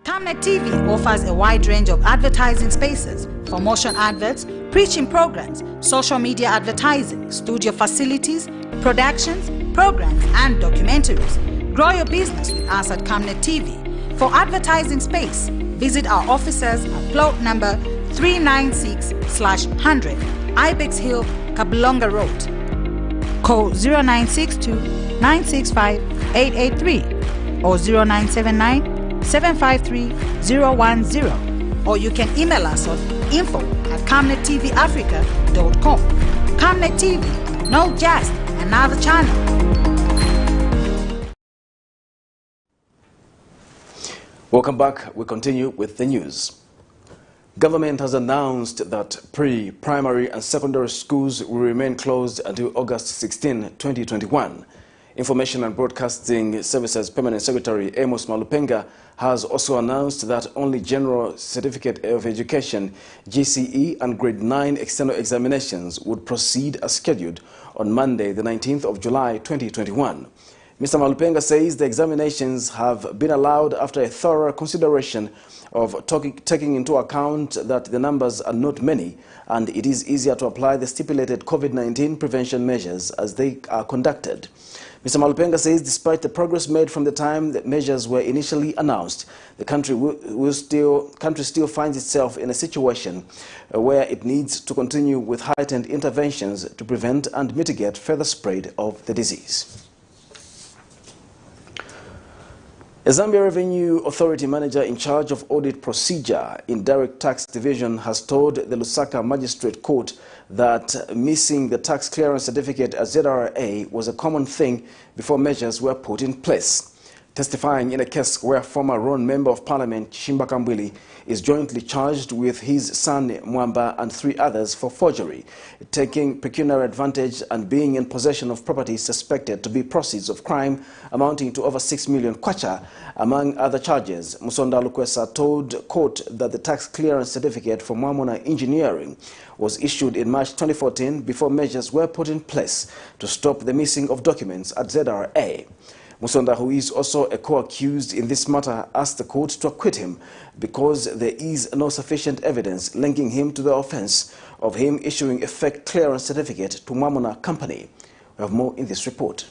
Camnet TV offers a wide range of advertising spaces for motion adverts, preaching programs, social media advertising, studio facilities, productions, programs, and documentaries. Grow your business with us at Camnet TV. For advertising space, visit our offices at plot number 396/100, Ibex Hill, Kablonga Road. Call 0962 965 883 or 0979 753 010, or you can email us on info@camnettvafrica.com. Camnet TV, not just another channel. Welcome back. We continue with the news. Government has announced that pre-primary and secondary schools will remain closed until August 16, 2021. Information and Broadcasting Services Permanent Secretary Amos Malupenga has also announced that only General Certificate of Education, GCE, and Grade 9 external examinations would proceed as scheduled on Monday, the 19th of July 2021. Mr. Malupenga says the examinations have been allowed after a thorough consideration of taking into account that the numbers are not many and it is easier to apply the stipulated COVID-19 prevention measures as they are conducted. Mr. Malupenga says despite the progress made from the time that measures were initially announced, the country still finds itself in a situation where it needs to continue with heightened interventions to prevent and mitigate further spread of the disease. A Zambia Revenue Authority manager in charge of audit procedure in Direct Tax Division has told the Lusaka Magistrate Court that missing the tax clearance certificate at ZRA was a common thing before measures were put in place. Testifying in a case where former Ron Member of Parliament Shimba Kambwili is jointly charged with his son Mwamba and 3 others for forgery, taking pecuniary advantage and being in possession of property suspected to be proceeds of crime amounting to over 6 million kwacha, among other charges. Musonda Lukwesa told court that the tax clearance certificate for Mwamona Engineering was issued in March 2014 before measures were put in place to stop the missing of documents at ZRA. Musonda, who is also a co-accused in this matter, asked the court to acquit him because there is no sufficient evidence linking him to the offense of him issuing a fake clearance certificate to Mwamona Company. We have more in this report.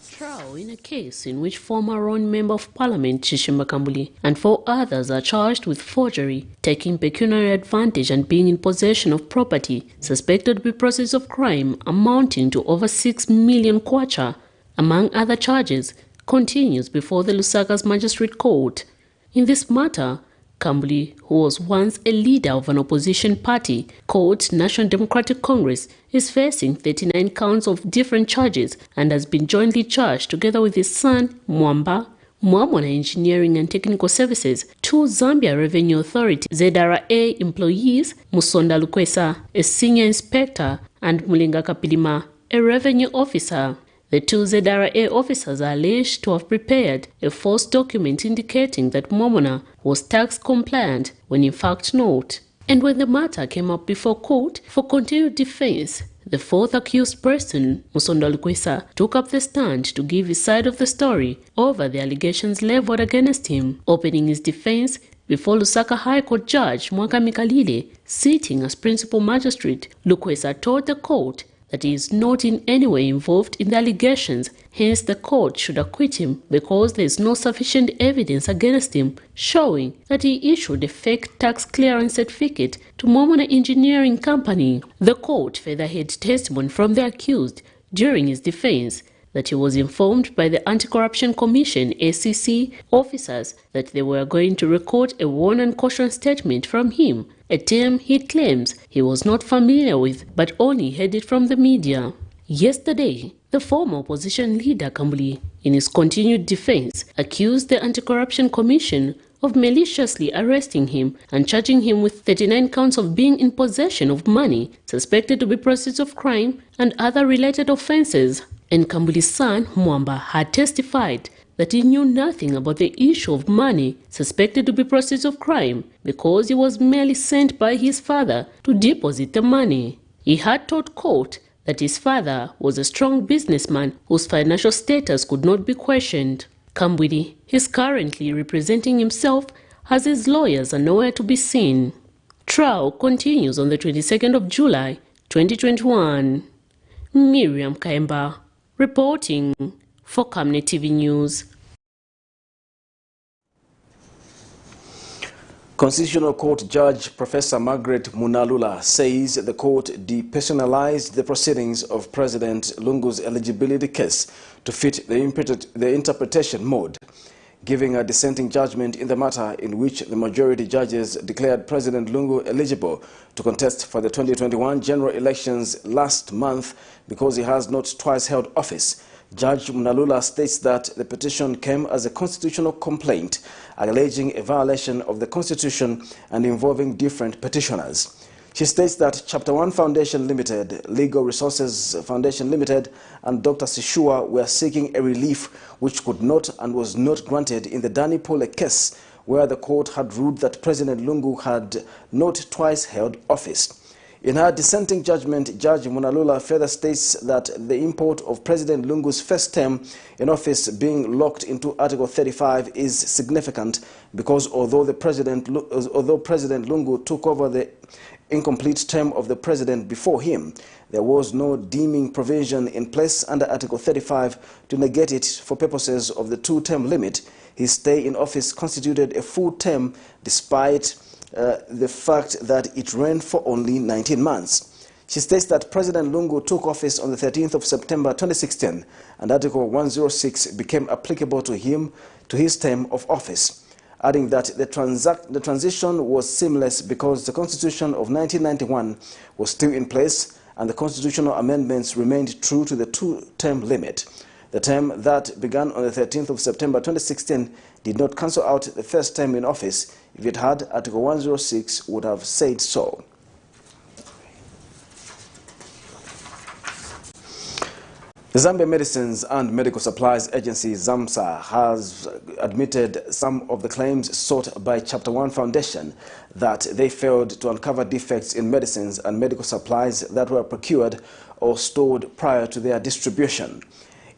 Trial in a case in which former Ron Member of Parliament Shimba Kambwili and 4 others are charged with forgery, taking pecuniary advantage and being in possession of property suspected to be proceeds of crime amounting to over 6 million kwacha, among other charges, continues before the Lusaka's Magistrate Court. In this matter, Kambwili, who was once a leader of an opposition party called National Democratic Congress, is facing 39 counts of different charges and has been jointly charged together with his son, Mwamba, Mwamona Engineering and Technical Services, 2 Zambia Revenue Authority ZRA employees, Musonda Lukwesa, a senior inspector, and Mulinga Kapilima, a revenue officer. The 2 ZRA officers are alleged to have prepared a false document indicating that Mwamona was tax compliant when in fact not. And when the matter came up before court for continued defense, the 4th accused person, Musonda Lukwesa, took up the stand to give his side of the story over the allegations leveled against him. Opening his defense before Lusaka High Court Judge Mwaka Mikalile, sitting as principal magistrate, Lukwesa told the court that he is not in any way involved in the allegations, hence the court should acquit him because there is no sufficient evidence against him showing that he issued a fake tax clearance certificate to Mwamona Engineering Company. The court further had testimony from the accused during his defense that he was informed by the Anti-Corruption Commission ACC officers that they were going to record a warn and caution statement from him, a term he claims he was not familiar with but only heard it from the media. Yesterday, the former opposition leader Kambwili, in his continued defense, accused the Anti-Corruption Commission of maliciously arresting him and charging him with 39 counts of being in possession of money suspected to be proceeds of crime and other related offenses. And Kambwili's son, Mwamba, had testified that he knew nothing about the issue of money suspected to be proceeds of crime because he was merely sent by his father to deposit the money. He had told court that his father was a strong businessman whose financial status could not be questioned. Kambwili is currently representing himself as his lawyers are nowhere to be seen. Trial continues on the 22nd of July, 2021. Miriam Kaemba, reporting for Camnet TV News. Constitutional Court Judge Professor Margaret Munalula says the court depersonalized the proceedings of President Lungu's eligibility case to fit the interpretation mode, giving a dissenting judgment in the matter in which the majority judges declared President Lungu eligible to contest for the 2021 general elections last month because he has not twice held office. Judge Munalula states that the petition came as a constitutional complaint alleging a violation of the Constitution and involving different petitioners. She states that Chapter 1 Foundation Limited, Legal Resources Foundation Limited, and Dr. Sishua were seeking a relief which could not and was not granted in the Danny Pole case, where the court had ruled that President Lungu had not twice held office. In her dissenting judgment, Judge Munalula further states that the import of President Lungu's first term in office being locked into Article 35 is significant because although President Lungu took over the incomplete term of the president before him, there was no deeming provision in place under Article 35 to negate it for purposes of the two-term limit. His stay in office constituted a full term despite the fact that it ran for only 19 months. She states that President Lungu took office on the 13th of September 2016 and Article 106 became applicable to him to his term of office, adding that the transition was seamless because the Constitution of 1991 was still in place and the constitutional amendments remained true to the two-term limit. The term that began on the 13th of September 2016 did not cancel out the first term in office. If it had, Article 106 would have said so. The Zambia Medicines and Medical Supplies Agency, ZAMSA, has admitted some of the claims sought by Chapter 1 Foundation that they failed to uncover defects in medicines and medical supplies that were procured or stored prior to their distribution.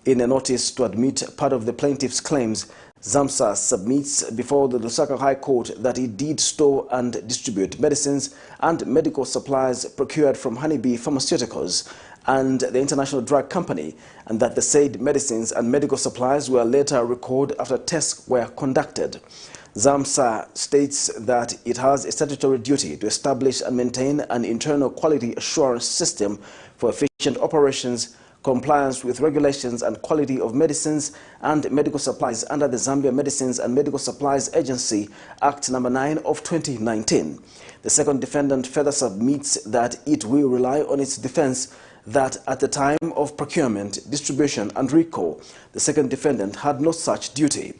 In a notice to admit part of the plaintiff's claims, ZAMSA submits before the Lusaka High Court that it did store and distribute medicines and medical supplies procured from Honeybee Pharmaceuticals and the International Drug Company, and that the said medicines and medical supplies were later recalled after tests were conducted. ZAMSA states that it has a statutory duty to establish and maintain an internal quality assurance system for efficient operations, compliance with regulations and quality of medicines and medical supplies under the Zambia Medicines and Medical Supplies Agency Act No. 9 of 2019. The second defendant further submits that it will rely on its defense that at the time of procurement, distribution and recall, the second defendant had no such duty.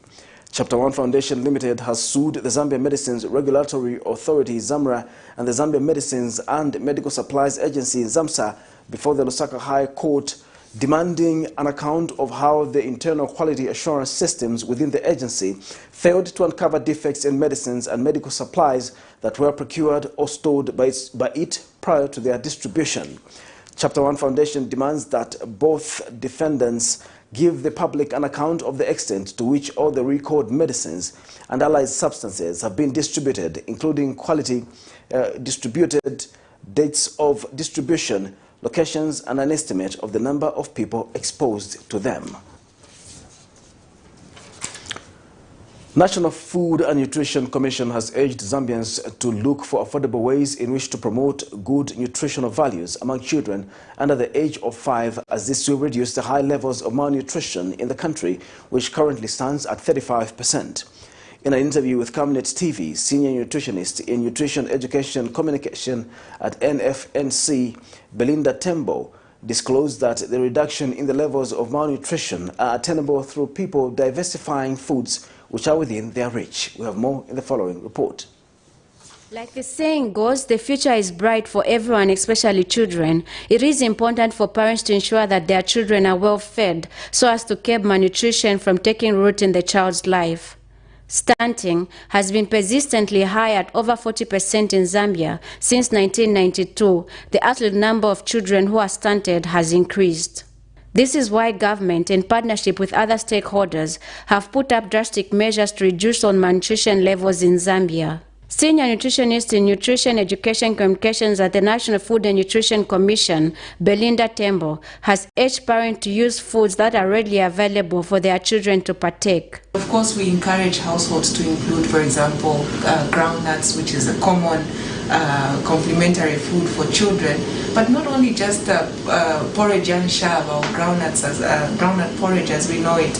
Chapter 1 Foundation Limited has sued the Zambia Medicines Regulatory Authority ZAMRA and the Zambia Medicines and Medical Supplies Agency ZAMSA before the Lusaka High Court, demanding an account of how the internal quality assurance systems within the agency failed to uncover defects in medicines and medical supplies that were procured or stored by it prior to their distribution. Chapter 1 Foundation demands that both defendants give the public an account of the extent to which all the recalled medicines and allied substances have been distributed, including quality distributed, dates of distribution, locations, and an estimate of the number of people exposed to them. National Food and Nutrition Commission has urged Zambians to look for affordable ways in which to promote good nutritional values among children under the age of 5, as this will reduce the high levels of malnutrition in the country, which currently stands at 35%. In an interview with Camnet TV, senior nutritionist in Nutrition Education Communication at NFNC, Belinda Tembo, disclosed that the reduction in the levels of malnutrition are attainable through people diversifying foods which are within their reach. We have more in the following report. Like the saying goes, the future is bright for everyone, especially children. It is important for parents to ensure that their children are well fed so as to keep malnutrition from taking root in the child's life. Stunting has been persistently high at over 40% in Zambia since 1992. The absolute number of children who are stunted has increased. This is why government, in partnership with other stakeholders, have put up drastic measures to reduce malnutrition levels in Zambia. Senior nutritionist in Nutrition Education Communications at the National Food and Nutrition Commission, Belinda Tembo, has urged parents to use foods that are readily available for their children to partake. Of course, we encourage households to include, for example, groundnuts, which is a common complementary food for children, but not only just porridge and shab or groundnuts as groundnut porridge as we know it,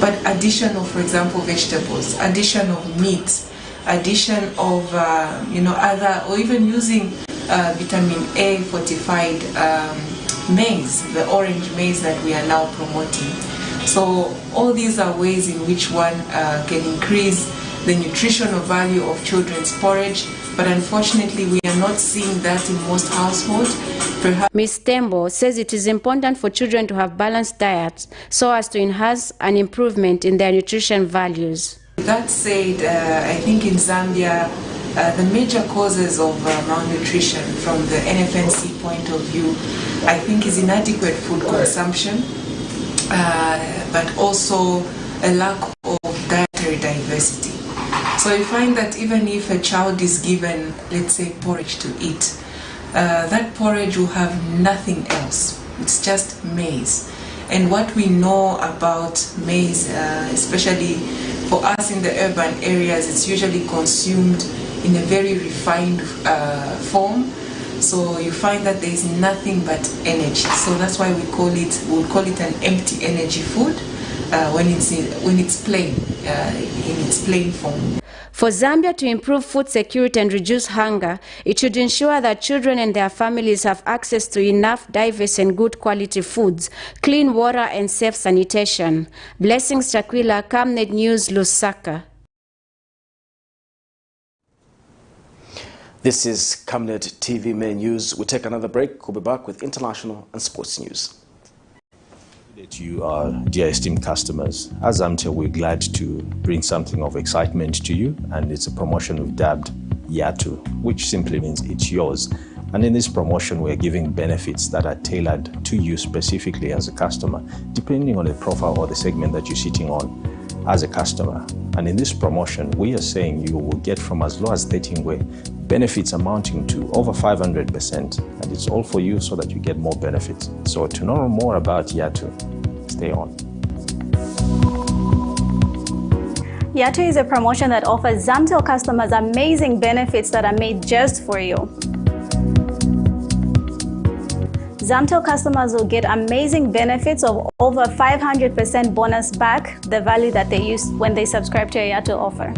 but addition of, for example, vegetables, addition of meat, addition of other, or even using vitamin A fortified maize, the orange maize that we are now promoting. So all these are ways in which one can increase the nutritional value of children's porridge But unfortunately, we are not seeing that in most households. Perhaps Ms. Tembo says it is important for children to have balanced diets so as to enhance an improvement in their nutrition values. That said, I think in Zambia, the major causes of malnutrition from the NFNC point of view, I think, is inadequate food consumption, but also a lack of dietary diversity. So you find that even if a child is given, let's say, porridge to eat, that porridge will have nothing else. It's just maize. And what we know about maize, especially for us in the urban areas, it's usually consumed in a very refined form. So you find that there is nothing but energy. So that's why we call it an empty energy food when it's plain, in its plain form. For Zambia to improve food security and reduce hunger, it should ensure that children and their families have access to enough, diverse and good quality foods, clean water and safe sanitation. Blessings Chakwila, Camnet News, Lusaka. This is Camnet TV Main News. We take another break. We'll be back with international and sports news. To you, our dear esteemed customers, as AMTEL, we're glad to bring something of excitement to you, and it's a promotion we've dubbed Yatu, which simply means it's yours. And in this promotion, we're giving benefits that are tailored to you specifically as a customer, depending on the profile or the segment that you're sitting on as a customer. And in this promotion, we are saying you will get from as low as 13 benefits amounting to over 500%, and it's all for you so that you get more benefits. So to know more about Yatu, stay on. Yatu is a promotion that offers ZAMTEL customers amazing benefits that are made just for you. ZAMTEL customers will get amazing benefits of over 500% bonus back the value that they use when they subscribe to a Yatu offer.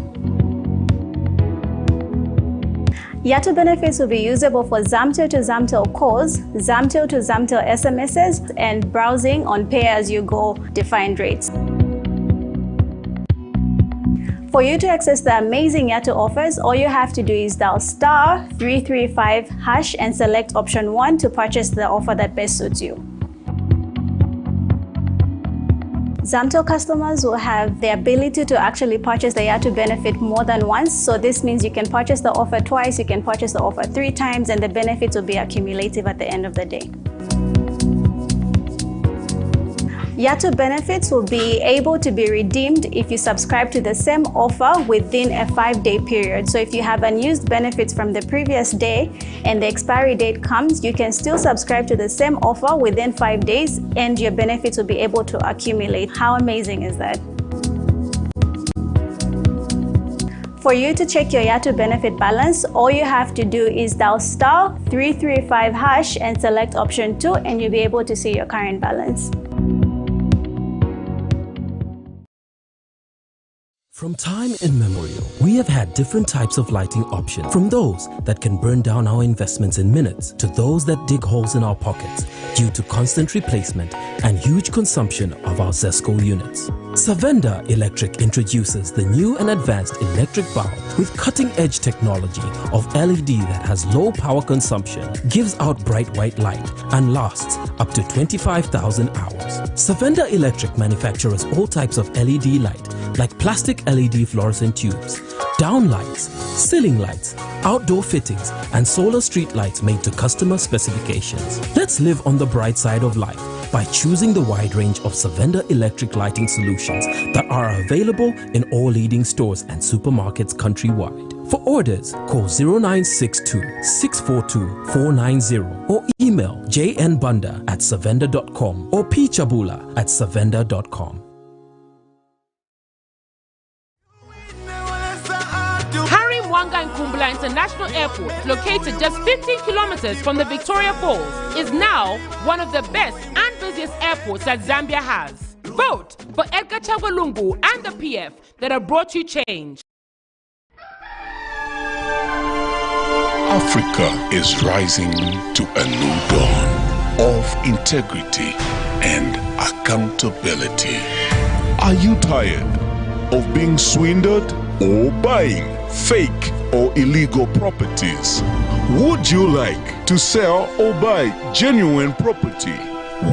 Yatu benefits will be usable for ZAMTEL to ZAMTEL calls, ZAMTEL to ZAMTEL SMSs, and browsing on pay-as-you-go defined rates. For you to access the amazing Yatu offers, all you have to do is dial *335# and select option 1 to purchase the offer that best suits you. ZAMTEL customers will have the ability to actually purchase the Yatu benefit more than once. So this means you can purchase the offer twice, you can purchase the offer 3 times, and the benefits will be accumulative at the end of the day. Yatu benefits will be able to be redeemed if you subscribe to the same offer within a 5-day period. So if you have unused benefits from the previous day and the expiry date comes, you can still subscribe to the same offer within 5 days and your benefits will be able to accumulate. How amazing is that? For you to check your Yatu benefit balance, all you have to do is dial *335# and select option 2 and you'll be able to see your current balance. From time immemorial, we have had different types of lighting options, from those that can burn down our investments in minutes to those that dig holes in our pockets due to constant replacement and huge consumption of our ZESCO units. Savenda Electric introduces the new and advanced electric bulb with cutting-edge technology of LED that has low power consumption, gives out bright white light, and lasts up to 25,000 hours. Savenda Electric manufactures all types of LED light, like plastic LED fluorescent tubes, downlights, ceiling lights, outdoor fittings, and solar street lights made to customer specifications. Let's live on the bright side of life by choosing the wide range of Savenda electric lighting solutions that are available in all leading stores and supermarkets countrywide. For orders, call 0962-642-490 or email jnbunda@savenda.com or pchabula@savenda.com. Mwanga Nkumbula International Airport, located just 15 kilometers from the Victoria Falls, is now one of the best and busiest airports that Zambia has. Vote for Edgar Chagwa Lungu and the PF that have brought you change. Africa is rising to a new dawn of integrity and accountability. Are you tired of being swindled or buying fake or illegal properties? Would you like to sell or buy genuine property?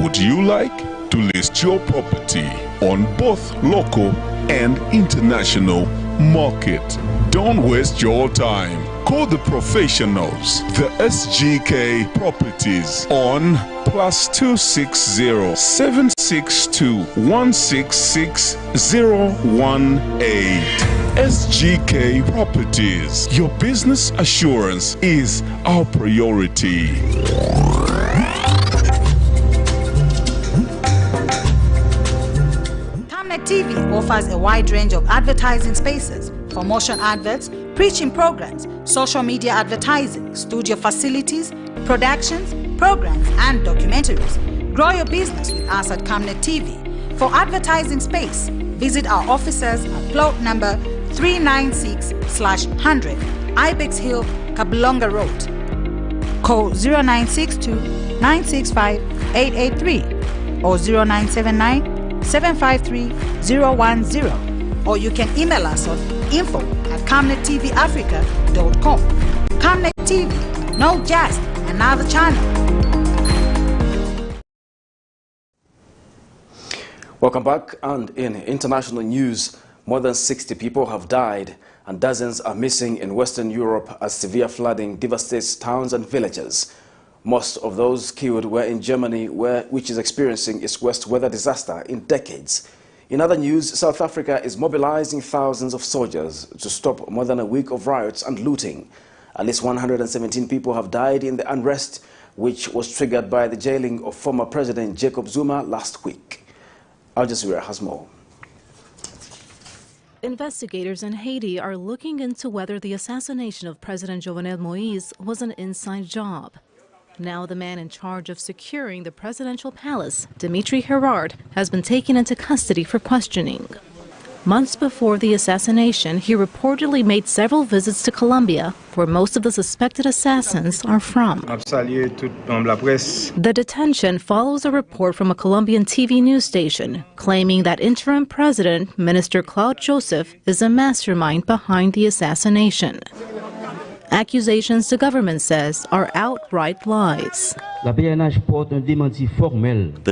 Would you like to list your property on both local and international market? Don't waste your time. Call the professionals, the SGK Properties, on +260 762 166 018. SGK Properties. Your business assurance is our priority. Camnet TV offers a wide range of advertising spaces for motion adverts, preaching programs, social media advertising, studio facilities, productions, programs, and documentaries. Grow your business with us at Camnet TV. For advertising space, visit our offices at plot number 396/100, Ibex Hill, Kablonga Road. Call 0962 965 883 or 0979 753 010, or you can email us on info@camnettvafrica.com. Camnet TV, not just another channel. Welcome back. And in international news, more than 60 people have died and dozens are missing in Western Europe as severe flooding devastates towns and villages. Most of those killed were in Germany, which is experiencing its worst weather disaster in decades. In other news, South Africa is mobilizing thousands of soldiers to stop more than a week of riots and looting. At least 117 people have died in the unrest, which was triggered by the jailing of former President Jacob Zuma last week. Al Jazeera has more. Investigators in Haiti are looking into whether the assassination of President Jovenel Moïse was an inside job. Now the man in charge of securing the presidential palace, Dimitri Herard, has been taken into custody for questioning. Months before the assassination, he reportedly made several visits to Colombia, where most of the suspected assassins are from. The detention follows a report from a Colombian TV news station claiming that interim president, Minister Claude Joseph, is a mastermind behind the assassination. Accusations the government says are outright lies. The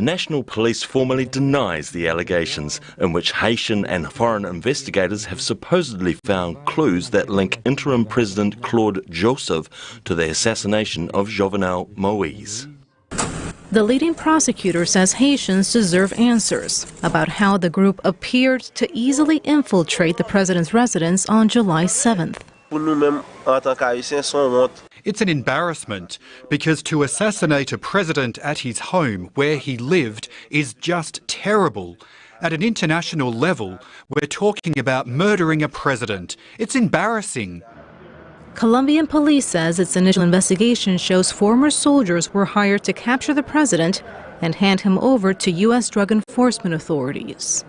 National Police formally denies the allegations, in which Haitian and foreign investigators have supposedly found clues that link interim President Claude Joseph to the assassination of Jovenel Moïse. The leading prosecutor says Haitians deserve answers about how the group appeared to easily infiltrate the president's residence on July 7th. It's an embarrassment because to assassinate a president at his home where he lived is just terrible. At an international level, we're talking about murdering a president. It's embarrassing. Colombian police says its initial investigation shows former soldiers were hired to capture the president and hand him over to U.S. drug enforcement authorities.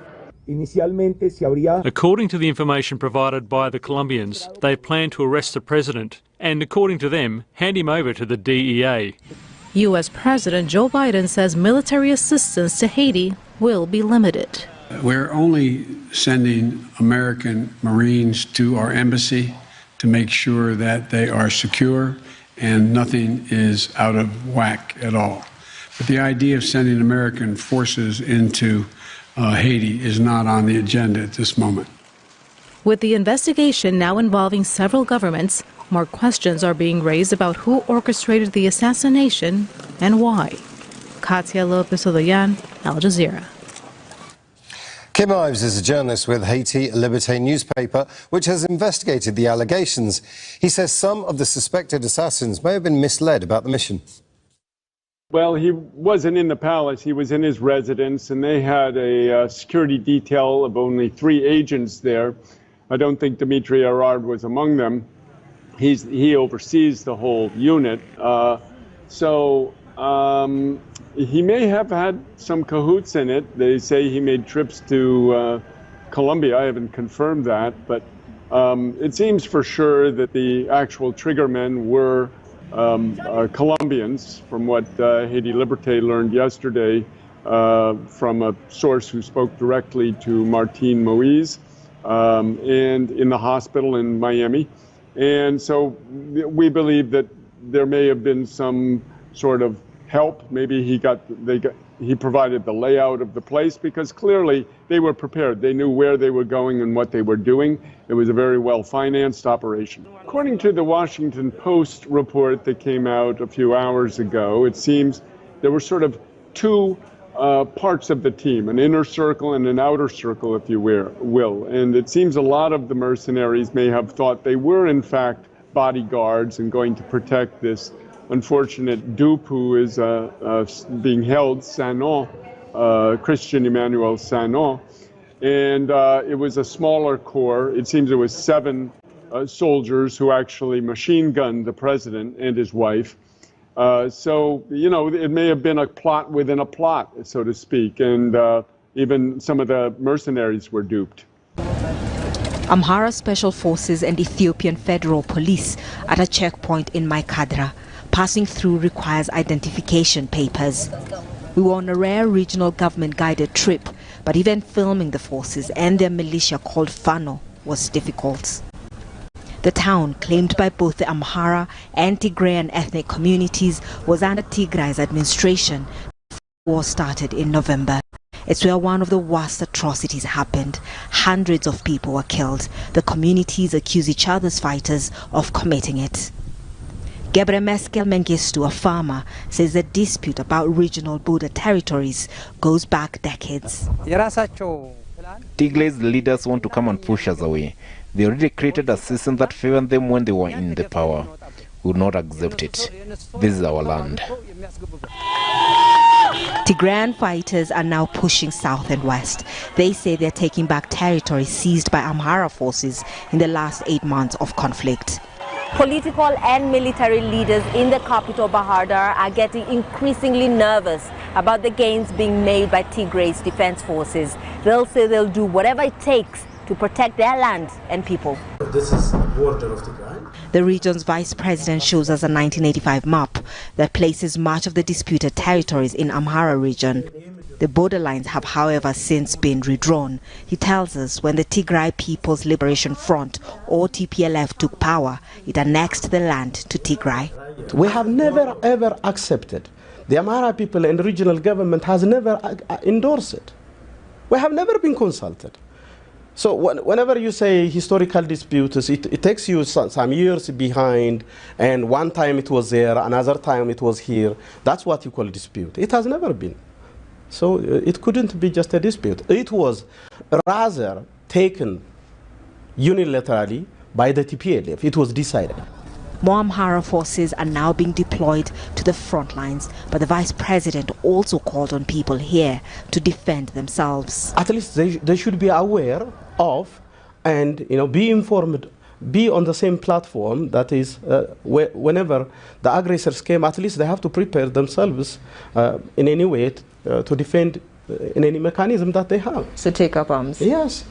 According to the information provided by the Colombians, they plan to arrest the president and, according to them, hand him over to the DEA. U.S. President Joe Biden says military assistance to Haiti will be limited. We're only sending American Marines to our embassy to make sure that they are secure and nothing is out of whack at all. But the idea of sending American forces into Haiti is not on the agenda at this moment. With the investigation now involving several governments, more questions are being raised about who orchestrated the assassination and why. Katia Lopez-Oloyan, Al Jazeera. Kim Ives is a journalist with Haiti Liberté newspaper, which has investigated the allegations. He says some of the suspected assassins may have been misled about the mission. Well, he wasn't in the palace. He was in his residence, and they had a security detail of only 3 agents there. I don't think Dimitri Herard was among them. He oversees the whole unit. He may have had some cahoots in it. They say he made trips to Colombia. I haven't confirmed that, but it seems for sure that the actual triggermen were Colombians, from what Haiti Liberté learned yesterday from a source who spoke directly to Martin Moïse and in the hospital in Miami. And so we believe that there may have been some sort of help. Maybe he provided the layout of the place, because clearly they were prepared. They knew where they were going and what they were doing. It was a very well-financed operation. According to the Washington Post report that came out a few hours ago, it seems there were sort of two parts of the team, an inner circle and an outer circle, if you will. And it seems a lot of the mercenaries may have thought they were, in fact, bodyguards and going to protect this unfortunate dupe who is being held, Sanon, Christian Emmanuel Sanon. And it was a smaller corps. It seems it was 7 soldiers who actually machine gunned the president and his wife. So, you know, it may have been a plot within a plot, so to speak, and even some of the mercenaries were duped. Amhara Special Forces and Ethiopian Federal Police at a checkpoint in Maikadra. Passing through requires identification papers. We were on a rare regional government-guided trip, but even filming the forces and their militia called Fano was difficult. The town, claimed by both the Amhara and Tigrayan ethnic communities, was under Tigray's administration before the war started in November. It's where one of the worst atrocities happened. Hundreds of people were killed. The communities accuse each other's fighters of committing it. Gebre Meskel Mengistu, a farmer, says the dispute about regional border territories goes back decades. Tigray's leaders want to come and push us away. They already created a system that favored them when they were in the power. We would not accept it. This is our land. Tigrayan fighters are now pushing south and west. They say they're taking back territory seized by Amhara forces in the last 8 months of conflict. Political and military leaders in the capital Bahar Dar are getting increasingly nervous about the gains being made by Tigray's defense forces. They'll say they'll do whatever it takes to protect their land and people. This is the border of Tigray. The region's vice president shows us a 1985 map that places much of the disputed territories in Amhara region. The borderlines have, however, since been redrawn. He tells us when the Tigray People's Liberation Front, or TPLF, took power, it annexed the land to Tigray. We have never ever accepted. The Amhara people and the regional government has never endorsed it. We have never been consulted. So whenever you say historical disputes, it takes you some years behind, and one time it was there, another time it was here. That's what you call a dispute. It has never been. So it couldn't be just a dispute. It was rather taken unilaterally by the TPLF. It was decided. More Amhara forces are now being deployed to the front lines, but the vice president also called on people here to defend themselves. At least they should be aware of and be informed, be on the same platform. That is, whenever the aggressors came, at least they have to prepare themselves in any way to defend in any mechanism that they have. So take up arms? Yes.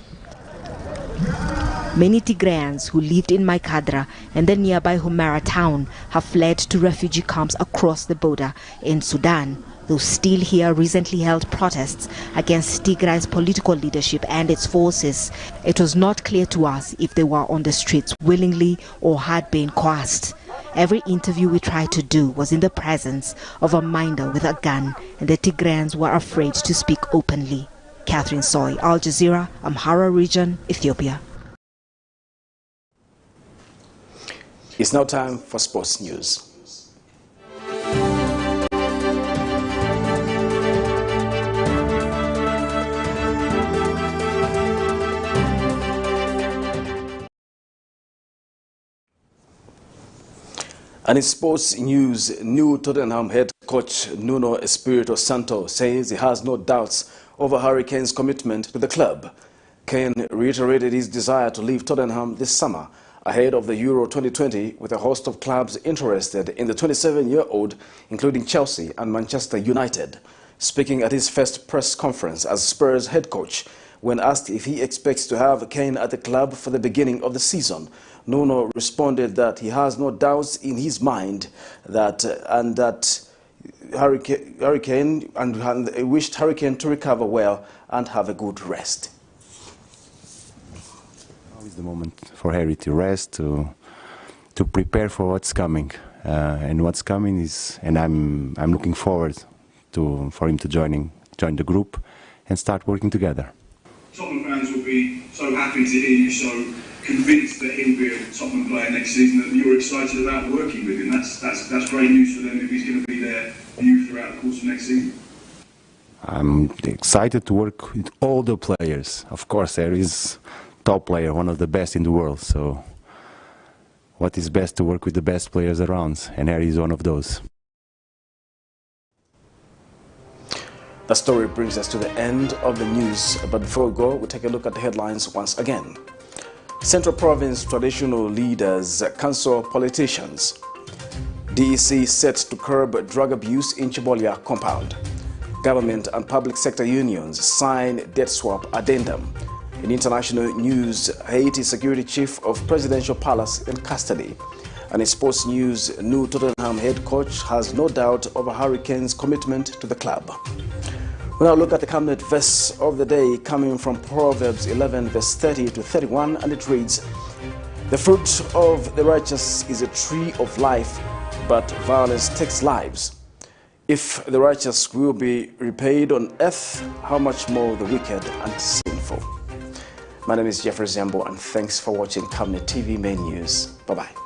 Many Tigrayans who lived in Maikadra and the nearby Humera town have fled to refugee camps across the border in Sudan. Those still here recently held protests against Tigray's political leadership and its forces. It was not clear to us if they were on the streets willingly or had been coerced. Every interview we tried to do was in the presence of a minder with a gun, and the Tigrayans were afraid to speak openly. Catherine Soy, Al Jazeera, Amhara region, Ethiopia. It's now time for sports news. And in sports news, new Tottenham head coach Nuno Espirito Santo says he has no doubts over Harry Kane's commitment to the club. Kane reiterated his desire to leave Tottenham this summer ahead of the Euro 2020, with a host of clubs interested in the 27-year-old, including Chelsea and Manchester United. Speaking at his first press conference as Spurs head coach, when asked if he expects to have Kane at the club for the beginning of the season, Nuno responded that he has no doubts in his mind that Harry Kane wished Harry Kane to recover well and have a good rest. Now is the moment for Harry to rest, to prepare for what's coming. And what's coming is, and I'm looking forward for him to join the group and start working together. Tottenham fans will be so happy to hear you so convinced that he'll be a Tottenham player next season, that you're excited about working with him. That's great news for them if he's going to be there for you throughout the course of next season. I'm excited to work with all the players. Of course, there is top player, one of the best in the world. So, what is best to work with the best players around, and Harry is one of those. The story brings us to the end of the news, but before we go, we'll take a look at the headlines once again. Central Province traditional leaders counsel politicians. DEC set to curb drug abuse in CHIBOLYA compound. Government and public sector unions sign debt swap addendum. In international news, Haiti security chief of presidential palace in custody. And in sports news, new Tottenham head coach has no doubt over Hurricanes' commitment to the club. We now look at the Camnet verse of the day coming from Proverbs 11 verse 30 to 31, and it reads, "The fruit of the righteous is a tree of life, but violence takes lives. If the righteous will be repaid on earth, how much more the wicked and sinful." My name is Jeffrey Zambo, and thanks for watching Camnet TV Main News. Bye-bye.